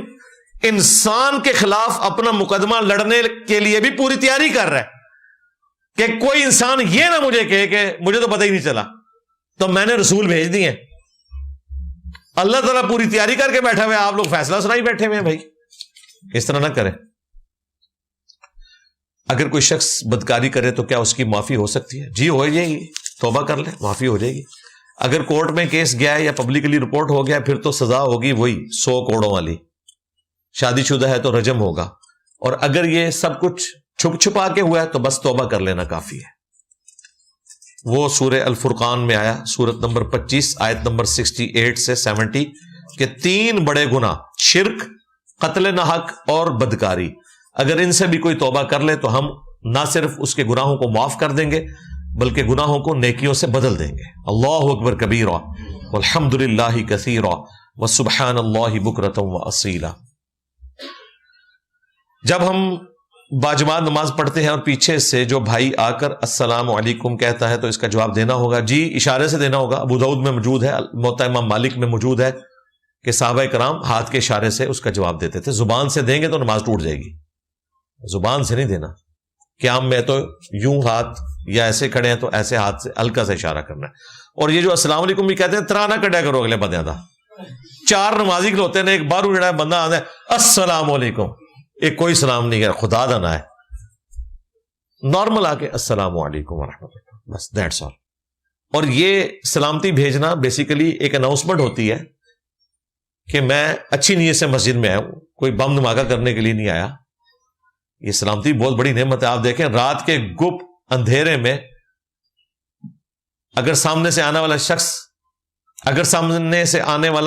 انسان کے خلاف اپنا مقدمہ لڑنے کے لیے بھی پوری تیاری کر رہا ہے کہ کوئی انسان یہ نہ مجھے کہے کہ مجھے تو پتہ ہی نہیں چلا، تو میں نے رسول بھیج دیے. اللہ تعالیٰ پوری تیاری کر کے بیٹھا ہوئے، آپ لوگ فیصلہ سنائی بیٹھے ہوئے ہیں. بھائی اس طرح نہ کریں. اگر کوئی شخص بدکاری کرے تو کیا اس کی معافی ہو سکتی ہے؟ جی ہو جائے گی. توبہ کر لے، معافی ہو جائے گی. اگر کورٹ میں کیس گیا ہے یا پبلکلی رپورٹ ہو گیا پھر تو سزا ہوگی وہی 100 کوڑوں والی. شادی شدہ ہے تو رجم ہوگا. اور اگر یہ سب کچھ چھپ چھپا کے ہوا ہے تو بس توبہ کر لینا کافی ہے. وہ سورہ الفرقان میں آیا سورت نمبر 25 آیت نمبر 68 سے 70 کہ 3 بڑے گناہ شرک، قتل نہ حق اور بدکاری، اگر ان سے بھی کوئی توبہ کر لے تو ہم نہ صرف اس کے گناہوں کو معاف کر دیں گے بلکہ گناہوں کو نیکیوں سے بدل دیں گے. اللہ اکبر کبیرا والحمد للہ کثیرا وسبحان اللہ بکرۃ واصیلا. جب ہم باجماعت نماز پڑھتے ہیں اور پیچھے سے جو بھائی آ کر السلام علیکم کہتا ہے تو اس کا جواب دینا ہوگا. جی اشارے سے دینا ہوگا. ابو داؤد میں موجود ہے، موطا امام مالک میں موجود ہے کہ صحابہ کرام ہاتھ کے اشارے سے اس کا جواب دیتے تھے. زبان سے دیں گے تو نماز ٹوٹ جائے گی، زبان سے نہیں دینا. قیام میں تو یوں ہاتھ یا ایسے کھڑے ہیں تو ایسے ہاتھ سے ہلکا سا اشارہ کرنا ہے. اور یہ جو السلام علیکم بھی کہتے ہیں ترانہ کڈیا کرو اگلے بندے دا. 4 نمازی ہوتے ہیں، ایک بارو جڑا بندہ آتا ہے السلام علیکم، ایک کوئی سلام نہیں کر خدا دا نہ ہے، نارمل آ کے السلام علیکم ورحمۃ اللہ، بس دیٹس آل. اور یہ سلامتی بھیجنا بیسیکلی ایک اناؤنسمنٹ ہوتی ہے کہ میں اچھی نیت سے مسجد میں آیا ہوں، کوئی بم دھماکہ کرنے کے لیے نہیں آیا. یہ سلامتی بہت بڑی نعمت ہے. آپ دیکھیں رات کے گپ اندھیرے میں اگر سامنے سے آنے والا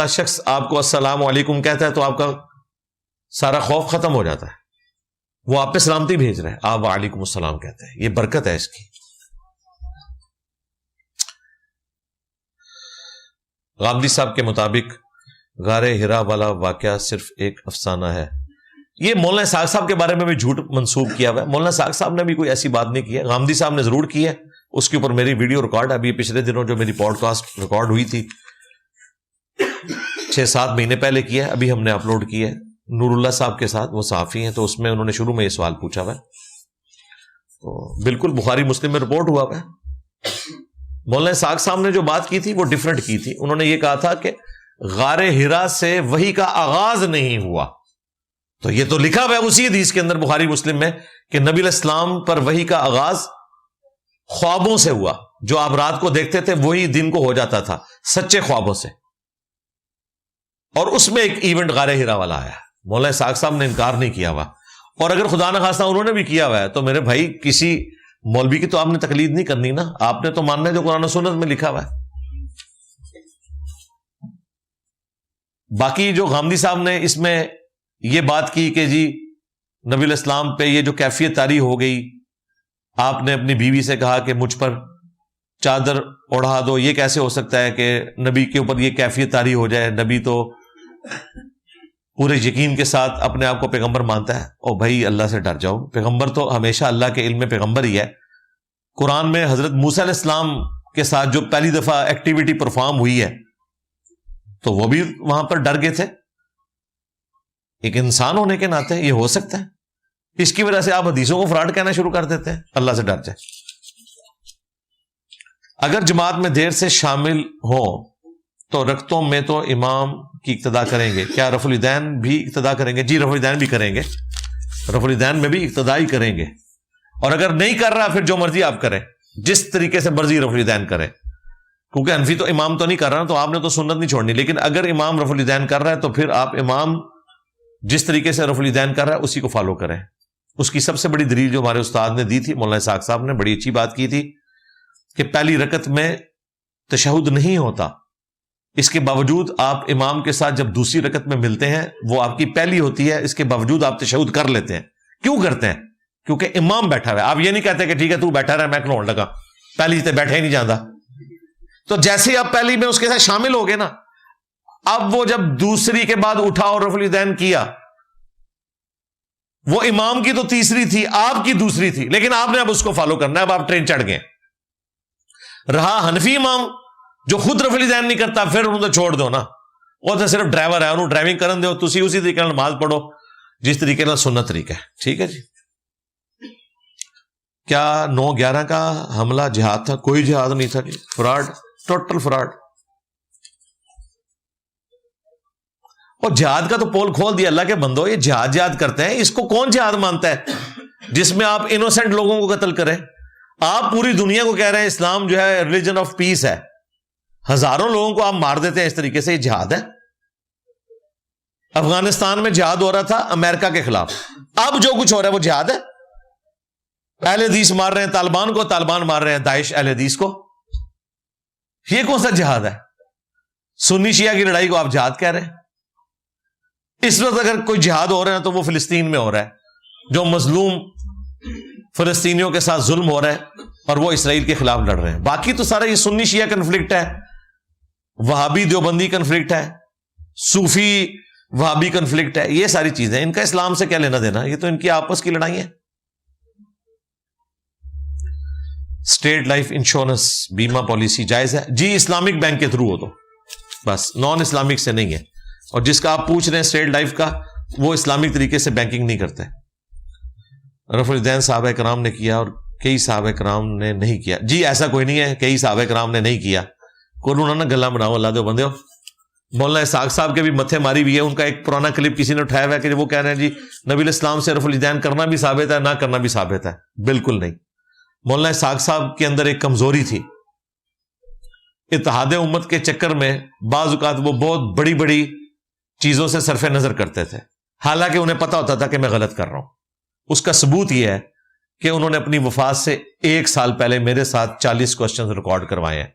شخص آپ کو السلام علیکم کہتا ہے تو آپ کا سارا خوف ختم ہو جاتا ہے. وہ آپ پہ سلامتی بھیج رہے ہیں، آپ وعلیکم السلام کہتے ہیں. یہ برکت ہے اس کی. غامدی صاحب کے مطابق غار ہرا والا واقعہ صرف ایک افسانہ ہے. یہ مولانا اسحاق صاحب کے بارے میں بھی جھوٹ منسوب کیا ہوا ہے. مولانا اسحاق صاحب نے بھی کوئی ایسی بات نہیں کی ہے. غامدی صاحب نے ضرور کی ہے، اس کے اوپر میری ویڈیو ریکارڈ ہے. ابھی پچھلے دنوں جو میری پوڈ کاسٹ ریکارڈ ہوئی تھی 6-7 مہینے پہلے کی ہے، ابھی ہم نے اپلوڈ کی ہے نور اللہ صاحب کے ساتھ. وہ صحافی ہیں تو اس میں انہوں نے شروع میں یہ سوال پوچھا ہوا ہے. تو بالکل بخاری مسلم میں رپورٹ ہوا ہوا ہے. مولانا اسحاق صاحب نے جو بات کی تھی وہ ڈیفرنٹ کی تھی. انہوں نے یہ کہا تھا کہ غار ہرا سے وحی کا آغاز نہیں ہوا. تو یہ تو لکھا ہوا ہے اسی حدیث کے اندر بخاری مسلم میں کہ نبی علیہ السلام پر وحی کا آغاز خوابوں سے ہوا. جو آپ رات کو دیکھتے تھے وہی دن کو ہو جاتا تھا سچے خوابوں سے. اور اس میں ایک ایونٹ غار ہرا والا آیا. مولانا اسحاق صاحب نے انکار نہیں کیا ہوا. اور اگر خدا نہ خواستہ انہوں نے بھی کیا ہوا ہے تو میرے بھائی کسی مولوی کی تو آپ نے تقلید نہیں کرنی نا. آپ نے تو ماننا ہے جو قرآن و سنت میں لکھا ہوا ہے. باقی جو غامدی صاحب نے اس میں یہ بات کی کہ جی نبی علیہ السلام پہ یہ جو کیفیت طاری ہو گئی، آپ نے اپنی بیوی سے کہا کہ مجھ پر چادر اڑا دو، یہ کیسے ہو سکتا ہے کہ نبی کے اوپر یہ کیفیت طاری ہو جائے؟ نبی تو پورے یقین کے ساتھ اپنے آپ کو پیغمبر مانتا ہے. او بھائی اللہ سے ڈر جاؤ. پیغمبر تو ہمیشہ اللہ کے علم میں پیغمبر ہی ہے. قرآن میں حضرت موسیٰ علیہ السلام کے ساتھ جو پہلی دفعہ ایکٹیویٹی پرفارم ہوئی ہے تو وہ بھی وہاں پر ڈر گئے تھے. ایک انسان ہونے کے ناطے یہ ہو سکتا ہے. اس کی وجہ سے آپ حدیثوں کو فراڈ کہنا شروع کر دیتے ہیں. اللہ سے ڈر جائے. اگر جماعت میں دیر سے شامل ہو تو رکعتوں میں تو امام کی اقتدا کریں گے، کیا رفع الیدین بھی اقتدا کریں گے؟ جی رفع الیدین بھی کریں گے. رفع الیدین میں بھی اقتدا ہی کریں گے. اور اگر نہیں کر رہا پھر جو مرضی آپ کریں، جس طریقے سے مرضی رفع الیدین کریں. کیونکہ حنفی تو امام تو نہیں کر رہا تو آپ نے تو سنت نہیں چھوڑنی. لیکن اگر امام رفع الیدین کر رہا ہے تو پھر آپ امام جس طریقے سے رفع الیدین کر رہا ہے اسی کو فالو کریں. اس کی سب سے بڑی دلیل جو ہمارے استاد نے دی تھی مولانا اسحاق صاحب نے، بڑی اچھی بات کی تھی کہ پہلی رکعت میں تشہد نہیں ہوتا. اس کے باوجود آپ امام کے ساتھ جب دوسری رکعت میں ملتے ہیں وہ آپ کی پہلی ہوتی ہے، اس کے باوجود آپ تشہد کر لیتے ہیں. کیوں کرتے ہیں؟ کیونکہ امام بیٹھا ہوا ہے. آپ یہ نہیں کہتے کہ ٹھیک ہے تو بیٹھا رہا میں کھلون لگا، پہلی تے بیٹھا ہی نہیں جاتا. تو جیسے ہی آپ پہلی میں اس کے ساتھ شامل ہو گئے نا، اب وہ جب دوسری کے بعد اٹھا اور رفع الیدین کیا، وہ امام کی تو تیسری تھی، آپ کی دوسری تھی، لیکن آپ نے اب اس کو فالو کرنا ہے. اب آپ ٹرین چڑھ گئے. رہا حنفی امام جو خود رفع الیدین نہیں کرتا، پھر انہوں نے چھوڑ دو نا، وہ تو صرف ڈرائیور ہے، انہوں ڈرائیونگ کرن دو، تسی اسی طریقے سے نماز پڑھو جس طریقے سے سنت طریقہ ہے. ٹھیک ہے جی. کیا 9/11 کا حملہ جہاد تھا؟ کوئی جہاد نہیں تھا جی. Fraud, total fraud. اور جہاد کا تو پول کھول دیا. اللہ کے بندو، یہ جہاد کرتے ہیں، اس کو کون جہاد مانتا ہے جس میں آپ انوسینٹ لوگوں کو قتل کریں؟ آپ پوری دنیا کو کہہ رہے ہیں اسلام جو ہے ریلیجن آف پیس ہے. ہزاروں لوگوں کو آپ مار دیتے ہیں اس طریقے سے، یہ جہاد ہے؟ افغانستان میں جہاد ہو رہا تھا امریکہ کے خلاف، اب جو کچھ ہو رہا ہے وہ جہاد ہے؟ اہل حدیث مار رہے ہیں طالبان کو، طالبان مار رہے ہیں داعش اہل حدیث کو، یہ کون سا جہاد ہے؟ سنی شیعہ کی لڑائی کو آپ جہاد کہہ رہے ہیں؟ اس وقت اگر کوئی جہاد ہو رہا ہے تو وہ فلسطین میں ہو رہا ہے، جو مظلوم فلسطینیوں کے ساتھ ظلم ہو رہا ہے اور وہ اسرائیل کے خلاف لڑ رہے ہیں۔ باقی تو سارا یہ سنی شیعہ کنفلکٹ ہے، وہابی دیوبندی کنفلکٹ ہے، صوفی وہابی کنفلکٹ ہے، یہ ساری چیزیں، ان کا اسلام سے کیا لینا دینا؟ یہ تو ان کی آپس کی لڑائی ہے۔ اسٹیٹ لائف انشورنس بیمہ پالیسی جائز ہے؟ جی، اسلامک بینک کے تھرو ہو تو بس، نان اسلامک سے نہیں ہے۔ اور جس کا آپ پوچھ رہے ہیں اسٹیٹ لائف کا، وہ اسلامک طریقے سے بینکنگ نہیں کرتے۔ رفع الدین صحابہ کرام نے کیا اور کئی صحابہ کرام نے نہیں کیا۔ جی ایسا کوئی نہیں ہے، کئی صحابہ کرام نے نہیں کیا، کوئی انہوں نے گلا بناؤ اللہ دو بندے ہو۔ مولانا اسحاق صاحب کے بھی متھے ماری ہوئی ہے، ان کا ایک پرانا کلپ کسی نے اٹھایا ہوا ہے کہ وہ کہہ رہے ہیں جی نبی علیہ السلام سے رفع الدین کرنا بھی ثابت ہے، نہ کرنا بھی ثابت ہے۔ بالکل نہیں۔ مولانا اسحاق صاحب کے اندر ایک کمزوری تھی، اتحاد امت کے چکر میں بعض اوقات وہ بہت بڑی بڑی چیزوں سے صرف نظر کرتے تھے، حالانکہ انہیں پتا ہوتا تھا کہ میں غلط کر رہا ہوں۔ اس کا ثبوت یہ ہے کہ انہوں نے اپنی وفات سے 1 سال پہلے میرے ساتھ 40 کوسچنز ریکارڈ کروائے ہیں،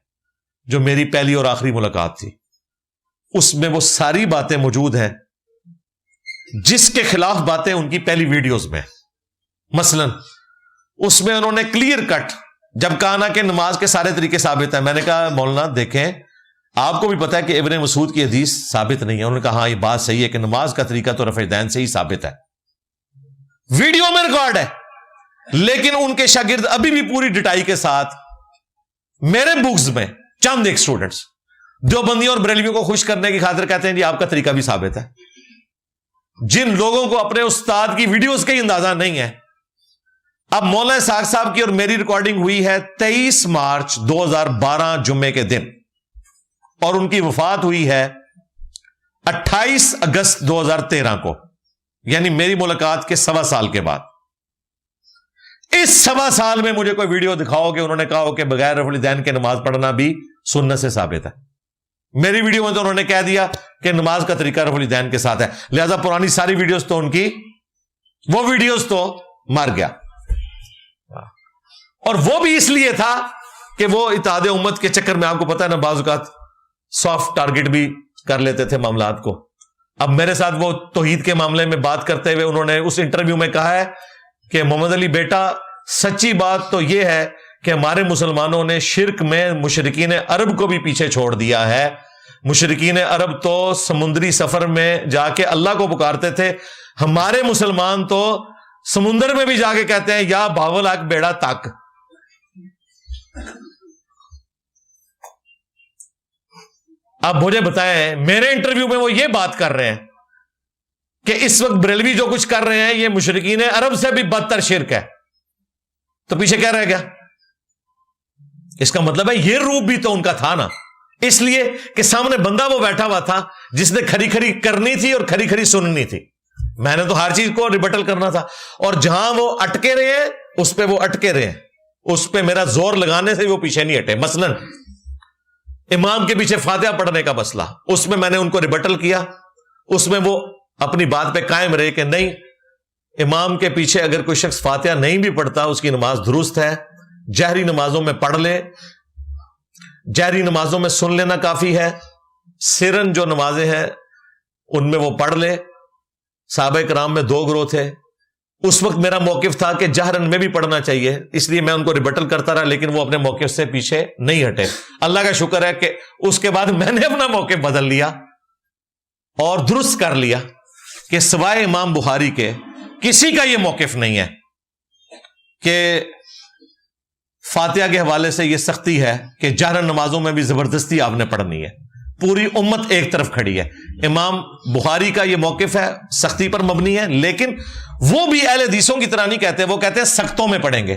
جو میری پہلی اور آخری ملاقات تھی۔ اس میں وہ ساری باتیں موجود ہیں جس کے خلاف باتیں ان کی پہلی ویڈیوز میں۔ مثلا اس میں انہوں نے کلیئر کٹ جب کہا نا کہ نماز کے سارے طریقے ثابت ہیں، میں نے کہا مولانا دیکھیں آپ کو بھی پتا ہے کہ ابن مسعود کی حدیث ثابت نہیں ہے۔ انہوں نے کہا ہاں یہ بات صحیح ہے کہ نماز کا طریقہ تو رفع دین سے ہی ثابت ہے، ویڈیو میں ریکارڈ ہے۔ لیکن ان کے شاگرد ابھی بھی پوری ڈٹائی کے ساتھ میرے بکس میں چند ایک اسٹوڈنٹس دیوبندیوں اور بریلویوں کو خوش کرنے کی خاطر کہتے ہیں جی آپ کا طریقہ بھی ثابت ہے، جن لوگوں کو اپنے استاد کی ویڈیوز کا ہی اندازہ نہیں ہے۔ اب مولانا اسحاق صاحب کی اور میری ریکارڈنگ ہوئی ہے 23 مارچ 2012 جمعے کے دن، اور ان کی وفات ہوئی ہے 28 اگست 2013 کو، یعنی میری ملاقات کے 1.25 سال کے بعد۔ اس 1.25 سال میں مجھے کوئی ویڈیو دکھاؤ کہ انہوں نے کہا ہو کہ بغیر رفع الدین کے نماز پڑھنا بھی سنت سے ثابت ہے۔ میری ویڈیو میں تو انہوں نے کہہ دیا کہ نماز کا طریقہ رفع الدین کے ساتھ ہے، لہذا پرانی ساری ویڈیوز تو ان کی، وہ ویڈیوز تو مر گیا۔ اور وہ بھی اس لیے تھا کہ وہ اتحاد امت کے چکر میں آپ کو پتا ہے نا بعض اوقات سافٹ ٹارگٹ بھی کر لیتے تھے معاملات کو۔ اب میرے ساتھ وہ توحید کے معاملے میں بات کرتے ہوئے انہوں نے اس انٹرویو میں کہا ہے کہ محمد علی بیٹا سچی بات تو یہ ہے کہ ہمارے مسلمانوں نے شرک میں مشرکین عرب کو بھی پیچھے چھوڑ دیا ہے۔ مشرکین عرب تو سمندری سفر میں جا کے اللہ کو پکارتے تھے، ہمارے مسلمان تو سمندر میں بھی جا کے کہتے ہیں یا بھاول آگ بیڑا تک۔ اب مجھے بتائیں، میرے انٹرویو میں وہ یہ بات کر رہے ہیں کہ اس وقت بریلوی جو کچھ کر رہے ہیں یہ مشرکین عرب سے بھی بدتر شرک ہے، تو پیچھے کیا رہ گیا؟ اس کا مطلب ہے یہ روپ بھی تو ان کا تھا نا، اس لیے کہ سامنے بندہ وہ بیٹھا ہوا تھا جس نے کھری کھری کرنی تھی اور کھری کھری سننی تھی۔ میں نے تو ہر چیز کو ریبٹل کرنا تھا، اور جہاں وہ اٹکے رہے ہیں اس پہ وہ اٹکے رہے ہیں، اس پہ میرا زور لگانے سے وہ پیچھے نہیں ہٹے۔ مثلا امام کے پیچھے فاتحہ پڑھنے کا مسئلہ، اس میں میں نے ان کو ریبٹل کیا، اس میں وہ اپنی بات پہ قائم رہے کہ نہیں، امام کے پیچھے اگر کوئی شخص فاتحہ نہیں بھی پڑھتا اس کی نماز درست ہے، جہری نمازوں میں پڑھ لے، جہری نمازوں میں سن لینا کافی ہے، سرن جو نمازیں ہیں ان میں وہ پڑھ لے۔ صحابہ کرام میں 2 گروہ تھے، اس وقت میرا موقف تھا کہ جہرن میں بھی پڑھنا چاہیے، اس لیے میں ان کو ریبٹل کرتا رہا، لیکن وہ اپنے موقف سے پیچھے نہیں ہٹے۔ اللہ کا شکر ہے کہ اس کے بعد میں نے اپنا موقف بدل لیا اور درست کر لیا کہ سوائے امام بخاری کے کسی کا یہ موقف نہیں ہے کہ فاتحہ کے حوالے سے یہ سختی ہے کہ جہرن نمازوں میں بھی زبردستی آپ نے پڑھنی ہے۔ پوری امت ایک طرف کھڑی ہے۔ امام بخاری کا یہ موقف ہے، سختی پر مبنی ہے، لیکن وہ بھی اہل حدیثوں کی طرح نہیں کہتے، وہ کہتے ہیں سختوں میں پڑھیں گے۔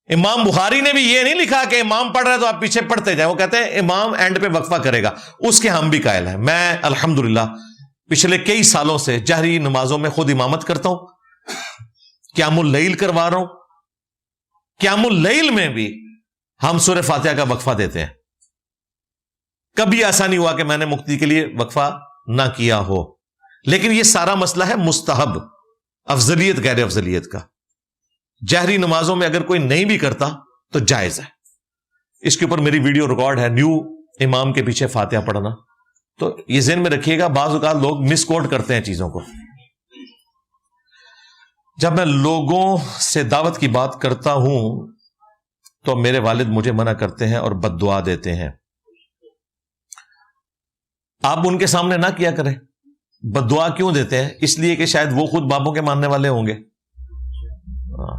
امام بخاری نے بھی یہ نہیں لکھا کہ امام پڑھ رہا ہے تو آپ پیچھے پڑھتے جائیں، وہ کہتے ہیں امام اینڈ پہ وقفہ کرے گا، اس کے ہم بھی قائل ہیں۔ میں الحمدللہ پچھلے کئی سالوں سے جہری نمازوں میں خود امامت کرتا ہوں، قیام اللیل کروا رہا ہوں۔ قیام اللیل میں بھی ہم سورہ فاتحہ کا وقفہ دیتے ہیں، کبھی ایسا نہیں ہوا کہ میں نے مفتی کے لیے وقفہ نہ کیا ہو. لیکن یہ سارا مسئلہ ہے مستحب، افضلیت غیر افضلیت کا. جہری نمازوں میں اگر کوئی نہیں بھی کرتا تو جائز ہے. اس کے اوپر میری ویڈیو ریکارڈ ہے، نیو امام کے پیچھے فاتحہ پڑھنا. تو یہ ذہن میں رکھیے گا، بعض اوقات لوگ مس کوٹ کرتے ہیں چیزوں کو. جب میں لوگوں سے دعوت کی بات کرتا ہوں تو میرے والد مجھے منع کرتے ہیں اور بد دعا دیتے ہیں. آپ ان کے سامنے نہ کیا کریں. بد دعا کیوں دیتے ہیں؟ اس لیے کہ شاید وہ خود بابوں کے ماننے والے ہوں گے.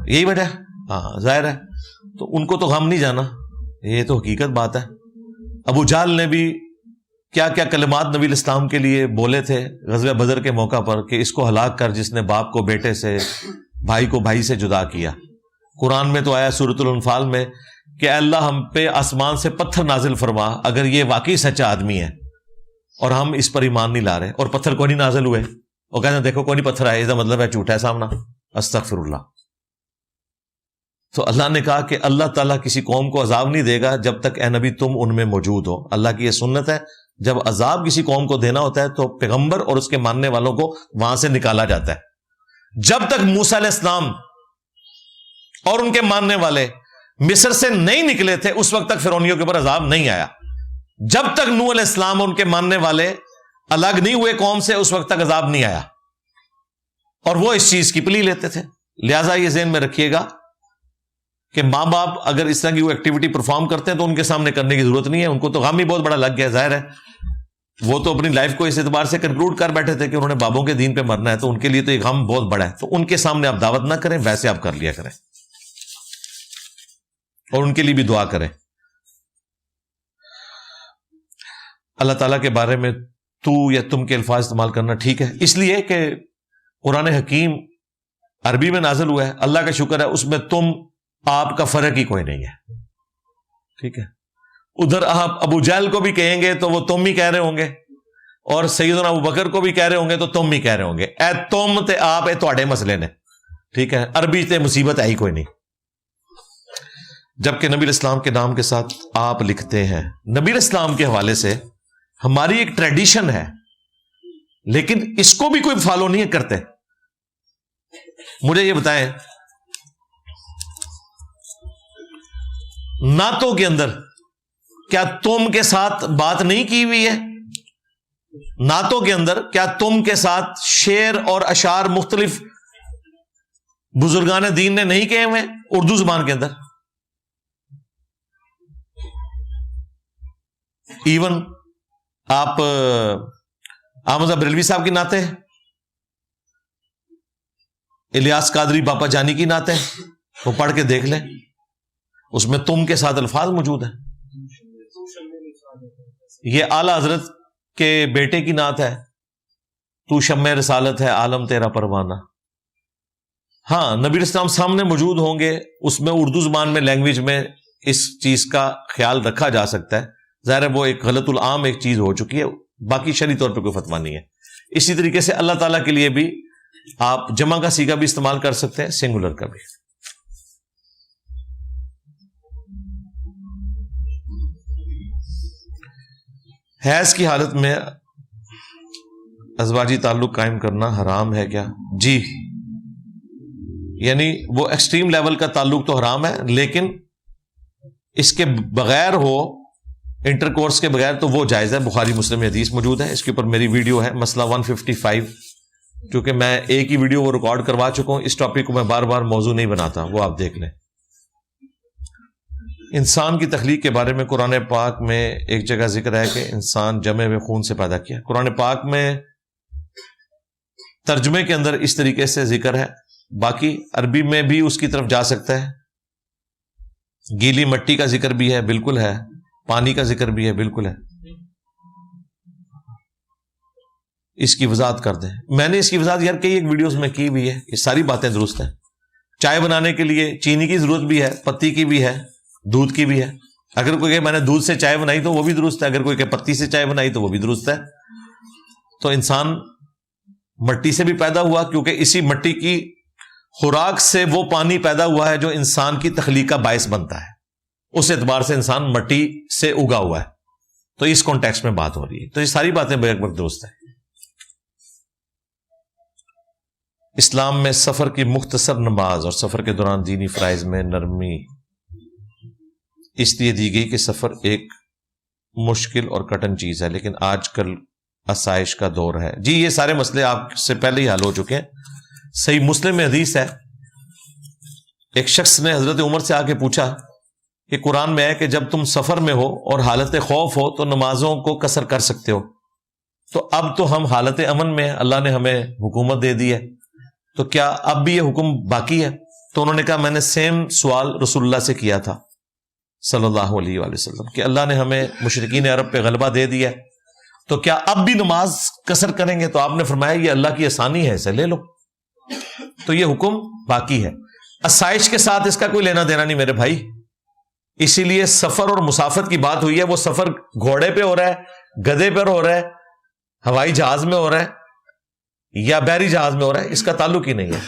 یہی وجہ ہے. ہاں ظاہر ہے. تو ان کو تو غم نہیں جانا، یہ تو حقیقت بات ہے. ابو جہل نے بھی کیا کیا کلمات نبی الاسلام کے لیے بولے تھے غزوہ بدر کے موقع پر کہ اس کو ہلاک کر جس نے باپ کو بیٹے سے، بھائی کو بھائی سے جدا کیا. قرآن میں تو آیا سورۃ الانفال میں کہ اللہ ہم پہ آسمان سے پتھر نازل فرما اگر یہ واقعی سچا آدمی ہے اور ہم اس پر ایمان نہیں لا رہے. اور پتھر کوئی نہیں نازل ہوئے. وہ کہتے ہیں دیکھو کوئی نہیں پتھر آئے، اس کا مطلب ہے جھوٹا ہے سامنا. استغفر اللہ. تو اللہ نے کہا کہ اللہ تعالیٰ کسی قوم کو عذاب نہیں دے گا جب تک اے نبی تم ان میں موجود ہو. اللہ کی یہ سنت ہے، جب عذاب کسی قوم کو دینا ہوتا ہے تو پیغمبر اور اس کے ماننے والوں کو وہاں سے نکالا جاتا ہے. جب تک موسیٰ علیہ السلام اور ان کے ماننے والے مصر سے نہیں نکلے تھے اس وقت تک فرعونیوں کے اوپر عذاب نہیں آیا. جب تک نوح علیہ السلام اور ان کے ماننے والے الگ نہیں ہوئے قوم سے اس وقت تک عذاب نہیں آیا. اور وہ اس چیز کی پلی لیتے تھے. لہذا یہ ذہن میں رکھیے گا کہ ماں باپ اگر اس طرح کی وہ ایکٹیویٹی پرفارم کرتے ہیں تو ان کے سامنے کرنے کی ضرورت نہیں ہے. ان کو تو غم ہی بہت بڑا لگ گیا. ظاہر ہے وہ تو اپنی لائف کو اس اعتبار سے کنکلوڈ کر بیٹھے تھے کہ انہوں نے بابوں کے دین پہ مرنا ہے، تو ان کے لیے تو یہ غم بہت بڑا ہے. تو ان کے سامنے آپ دعوت نہ کریں، ویسے آپ کر لیا کریں اور ان کے لیے بھی دعا کریں. اللہ تعالیٰ کے بارے میں تو یا تم کے الفاظ استعمال کرنا ٹھیک ہے، اس لیے کہ قرآن حکیم عربی میں نازل ہوا ہے. اللہ کا شکر ہے اس میں تم آپ کا فرق ہی کوئی نہیں ہے. ٹھیک ہے. ادھر آپ ابو جہل کو بھی کہیں گے تو وہ تم ہی کہہ رہے ہوں گے، اور سیدنا ابو بکر کو بھی کہہ رہے ہوں گے تو تم ہی کہہ رہے ہوں گے. اے تم تے آپ، اے تواڈے مسئلے نے. ٹھیک ہے. عربی تے مصیبت ہے ہی کوئی نہیں. جبکہ نبی الاسلام کے نام کے ساتھ آپ لکھتے ہیں. نبی الاسلام کے حوالے سے ہماری ایک ٹریڈیشن ہے لیکن اس کو بھی کوئی فالو نہیں کرتے. مجھے یہ بتائیں نعتوں کے اندر کیا تم کے ساتھ بات نہیں کی ہوئی ہے؟ نعتوں کے اندر کیا تم کے ساتھ شعر اور اشعار مختلف بزرگان دین نے نہیں کہے ہوئے اردو زبان کے اندر؟ ایون آپ احمد بریلوی صاحب کی نعتیں، الیاس قادری باپا جانی کی نعتیں، وہ پڑھ کے دیکھ لیں، اس میں تم کے ساتھ الفاظ موجود ہیں. یہ اعلی حضرت کے بیٹے کی نعت ہے، تو شمع رسالت ہے عالم تیرا پروانہ. ہاں نبی اسلام سامنے موجود ہوں گے، اس میں اردو زبان میں لینگویج میں اس چیز کا خیال رکھا جا سکتا ہے. ظاہر ہے وہ ایک غلط العام ایک چیز ہو چکی ہے، باقی شرعی طور پہ کوئی فتویٰ نہیں ہے. اسی طریقے سے اللہ تعالیٰ کے لیے بھی آپ جمع کا صیغہ بھی استعمال کر سکتے ہیں، سنگولر کا بھی. حیض کی حالت میں ازواجی تعلق قائم کرنا حرام ہے کیا؟ جی، یعنی وہ ایکسٹریم لیول کا تعلق تو حرام ہے، لیکن اس کے بغیر ہو، انٹر کورس کے بغیر، تو وہ جائز ہے. بخاری مسلم حدیث موجود ہے، اس کے اوپر میری ویڈیو ہے مسئلہ 155. کیونکہ میں ایک ہی ویڈیو وہ ریکارڈ کروا چکا ہوں، اس ٹاپک کو میں بار بار موضوع نہیں بناتا، وہ آپ دیکھ لیں. انسان کی تخلیق کے بارے میں قرآن پاک میں ایک جگہ ذکر ہے کہ انسان جمے ہوئے خون سے پیدا کیا. قرآن پاک میں ترجمے کے اندر اس طریقے سے ذکر ہے، باقی عربی میں بھی اس کی طرف جا سکتا ہے. گیلی مٹی کا ذکر بھی ہے، بالکل ہے. پانی کا ذکر بھی ہے، بالکل ہے. اس کی وضاحت کر دیں. میں نے اس کی وضاحت یار کئی ایک ویڈیوز میں کی ہوئی ہے، یہ ساری باتیں درست ہیں. چائے بنانے کے لیے چینی کی ضرورت بھی ہے، پتی کی بھی ہے، دودھ کی بھی ہے. اگر کوئی کہ میں نے دودھ سے چائے بنائی تو وہ بھی درست ہے، اگر کوئی کہ پتی سے چائے بنائی تو وہ بھی درست ہے. تو انسان مٹی سے بھی پیدا ہوا، کیونکہ اسی مٹی کی خوراک سے وہ پانی پیدا ہوا ہے جو انسان کی تخلیق کا باعث بنتا ہے. اس اعتبار سے انسان مٹی سے اگا ہوا ہے. تو اس کانٹیکسٹ میں بات ہو رہی ہے. تو یہ ساری باتیں بیک وقت درست ہیں. اسلام میں سفر کی مختصر نماز اور سفر کے دوران دینی فرائض میں نرمی اس لیے دی گئی کہ سفر ایک مشکل اور کٹن چیز ہے، لیکن آج کل آسائش کا دور ہے. جی یہ سارے مسئلے آپ سے پہلے ہی حل ہو چکے ہیں. صحیح مسلم میں حدیث ہے، ایک شخص نے حضرت عمر سے آ کے پوچھا کہ قرآن میں ہے کہ جب تم سفر میں ہو اور حالت خوف ہو تو نمازوں کو قصر کر سکتے ہو، تو اب تو ہم حالت امن میں ہیں، اللہ نے ہمیں حکومت دے دی ہے، تو کیا اب بھی یہ حکم باقی ہے؟ تو انہوں نے کہا میں نے سیم سوال رسول اللہ سے کیا تھا صلی اللہ علیہ وآلہ وسلم کہ اللہ نے ہمیں مشرکین عرب پہ غلبہ دے دیا ہے، تو کیا اب بھی نماز قصر کریں گے؟ تو آپ نے فرمایا یہ اللہ کی آسانی ہے، اسے لے لو. تو یہ حکم باقی ہے. آسائش کے ساتھ اس کا کوئی لینا دینا نہیں میرے بھائی. اسی لیے سفر اور مسافت کی بات ہوئی ہے، وہ سفر گھوڑے پہ ہو رہا ہے، گدھے پر ہو رہا ہے، ہوائی جہاز میں ہو رہا ہے یا بحری جہاز میں ہو رہا ہے، اس کا تعلق ہی نہیں ہے.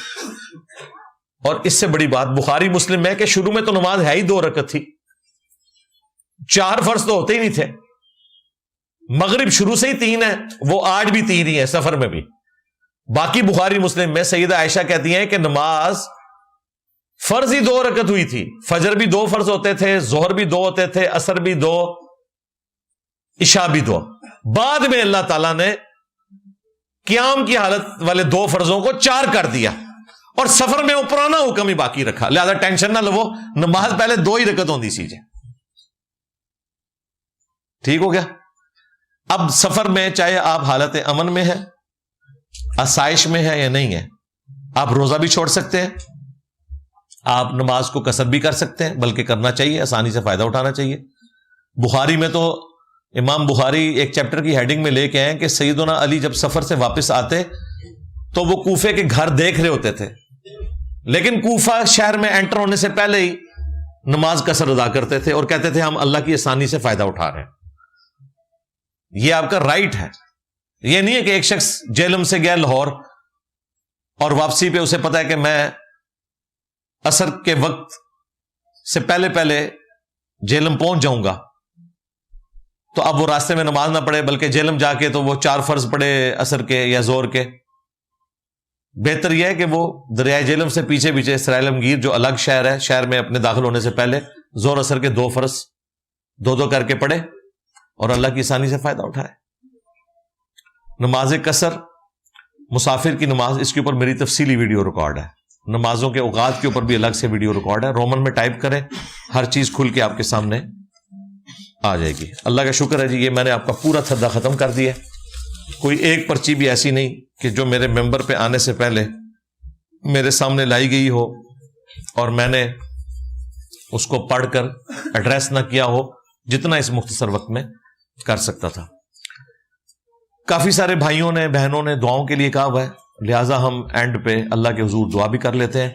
اور اس سے بڑی بات بخاری مسلم میں کہ شروع میں تو نماز ہے ہی 2 رکعت تھی، 4 فرض تو ہوتے ہی نہیں تھے. مغرب شروع سے ہی 3 ہے، وہ آج بھی 3 ہی ہے سفر میں بھی. باقی بخاری مسلم میں سیدہ عائشہ کہتی ہیں کہ نماز فرض ہی 2 رکعت ہوئی تھی. فجر بھی 2 فرض ہوتے تھے، ظہر بھی 2 ہوتے تھے، عصر بھی 2، عشاء بھی 2. بعد میں اللہ تعالیٰ نے قیام کی حالت والے 2 فرضوں کو 4 کر دیا اور سفر میں وہ پرانا حکم ہی باقی رکھا. لہذا ٹینشن نہ لو، نماز پہلے 2 ہی رکعت ہوندی سی. ٹھیک ہو گیا. اب سفر میں چاہے آپ حالت امن میں ہیں، آسائش میں ہے یا نہیں ہے، آپ روزہ بھی چھوڑ سکتے ہیں، آپ نماز کو قصر بھی کر سکتے ہیں، بلکہ کرنا چاہیے، آسانی سے فائدہ اٹھانا چاہیے. بخاری میں تو امام بخاری ایک چیپٹر کی ہیڈنگ میں لے کے آئے کہ سیدنا علی جب سفر سے واپس آتے تو وہ کوفے کے گھر دیکھ رہے ہوتے تھے، لیکن کوفہ شہر میں انٹر ہونے سے پہلے ہی نماز قصر ادا کرتے تھے اور کہتے تھے ہم اللہ کی آسانی سے فائدہ اٹھا رہے ہیں. یہ آپ کا رائٹ ہے. یہ نہیں ہے کہ ایک شخص جیلم سے گیا لاہور اور واپسی پہ اسے پتا ہے کہ میں عصر کے وقت سے پہلے جیلم پہنچ جاؤں گا، تو اب وہ راستے میں نماز نہ پڑھے بلکہ جیلم جا کے تو وہ 4 فرض پڑھے عصر کے یا ظہر کے. بہتر یہ ہے کہ وہ دریائے جیلم سے پیچھے سرائے عالمگیر جو الگ شہر ہے، شہر میں اپنے داخل ہونے سے پہلے ظہر عصر کے 2 فرض 2 کر کے پڑھے اور اللہ کی آسانی سے فائدہ اٹھائے. نماز قصر، مسافر کی نماز، اس کے اوپر میری تفصیلی ویڈیو ریکارڈ ہے. نمازوں کے اوقات کے اوپر بھی الگ سے ویڈیو ریکارڈ ہے. رومن میں ٹائپ کریں، ہر چیز کھل کے آپ کے سامنے آ جائے گی. اللہ کا شکر ہے جی، یہ میں نے آپ کا پورا تھدا ختم کر دیا. کوئی ایک پرچی بھی ایسی نہیں کہ جو میرے ممبر پہ آنے سے پہلے میرے سامنے لائی گئی ہو اور میں نے اس کو پڑھ کر ایڈریس نہ کیا ہو، جتنا اس مختصر وقت میں کر سکتا تھا. کافی سارے بھائیوں نے بہنوں نے دعاؤں کے لیے کہا ہوا ہے، لہٰذا ہم اینڈ پہ اللہ کے حضور دعا بھی کر لیتے ہیں.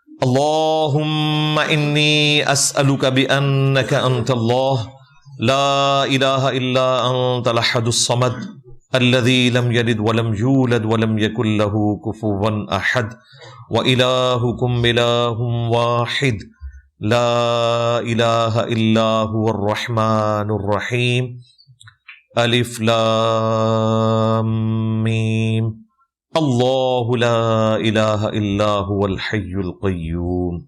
اللہم انی اسألک بأنک انت اللہ لا الہ الا انت الاحد الصمد الذی لم یلد ولم یولد ولم یکن لہ کفوا احد وإلہکم الہ واحد لا الہ الا هو الرحمن الرحیم الف لام میم اللہ لا الہ الا هو الحی القیوم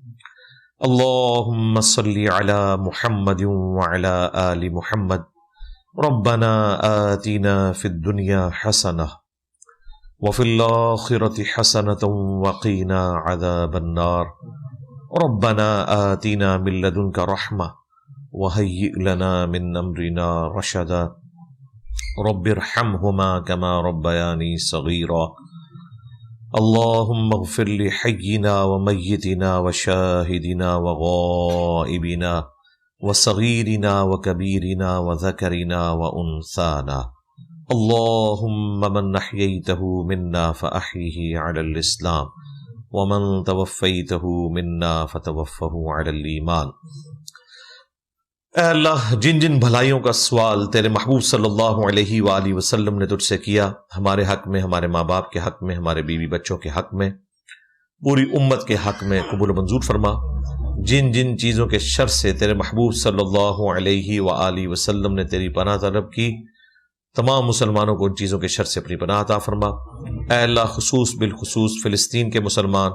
اللہم صلی علی محمد وعلی آل محمد ربنا آتنا فی الدنیا حسنہ وفی الآخرة حسنة وقینا عذاب النار ربنا آتنا من لدنک رحمہ وہیئ لنا من امرنا رشدا رب ارحمہما کما ربیانی صغیرا اللہم اغفر لحینا ومیتنا وشاہدنا وغائبنا وصغیرنا وکبیرنا وذکرنا وانثانا اللہم من احییتہ منا فاحیہ علی الاسلام ومن توفیتہ منا فتوفہ علی الایمان. اے اللہ، جن جن بھلائیوں کا سوال تیرے محبوب صلی اللہ علیہ وآلہ وسلم نے تجھ سے کیا، ہمارے حق میں، ہمارے ماں باپ کے حق میں، ہمارے بیوی بچوں کے حق میں، پوری امت کے حق میں قبول و منظور فرما. جن جن چیزوں کے شر سے تیرے محبوب صلی اللہ علیہ وآلہ وسلم نے تیری پناہ طلب کی، تمام مسلمانوں کو ان چیزوں کے شر سے اپنی پناہ عطا فرما۔ اے اللہ بالخصوص فلسطین کے مسلمان،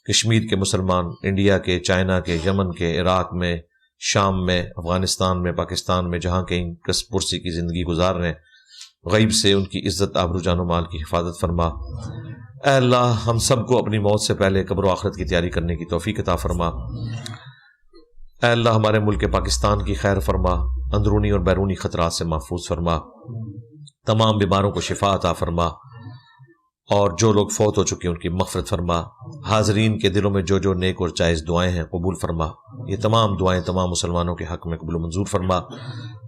کشمیر کے مسلمان، انڈیا کے، چائنا کے، یمن کے، عراق میں، شام میں، افغانستان میں، پاکستان میں، جہاں کہیں کس پرسی کی زندگی گزار رہے ہیں، غیب سے ان کی عزت، آبرو، جان و مال کی حفاظت فرما۔ اے اللہ ہم سب کو اپنی موت سے پہلے قبر و آخرت کی تیاری کرنے کی توفیق عطا فرما۔ اے اللہ ہمارے ملک پاکستان کی خیر فرما، اندرونی اور بیرونی خطرات سے محفوظ فرما، تمام بیماروں کو شفا عطا فرما، اور جو لوگ فوت ہو چکے ان کی مغفرت فرما۔ حاضرین کے دلوں میں جو جو نیک اور جائز دعائیں ہیں قبول فرما، یہ تمام دعائیں تمام مسلمانوں کے حق میں قبول و منظور فرما۔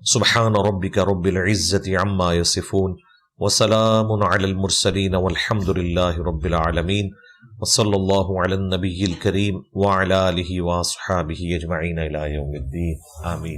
سبحان ربک رب العزت عما یصفون وسلام علی المرسلین والحمد للہ رب العالمین، وصلی اللہ علی النبی الکریم وعلی آلہ واصحابہ اجمعین الی یوم الدین، آمین۔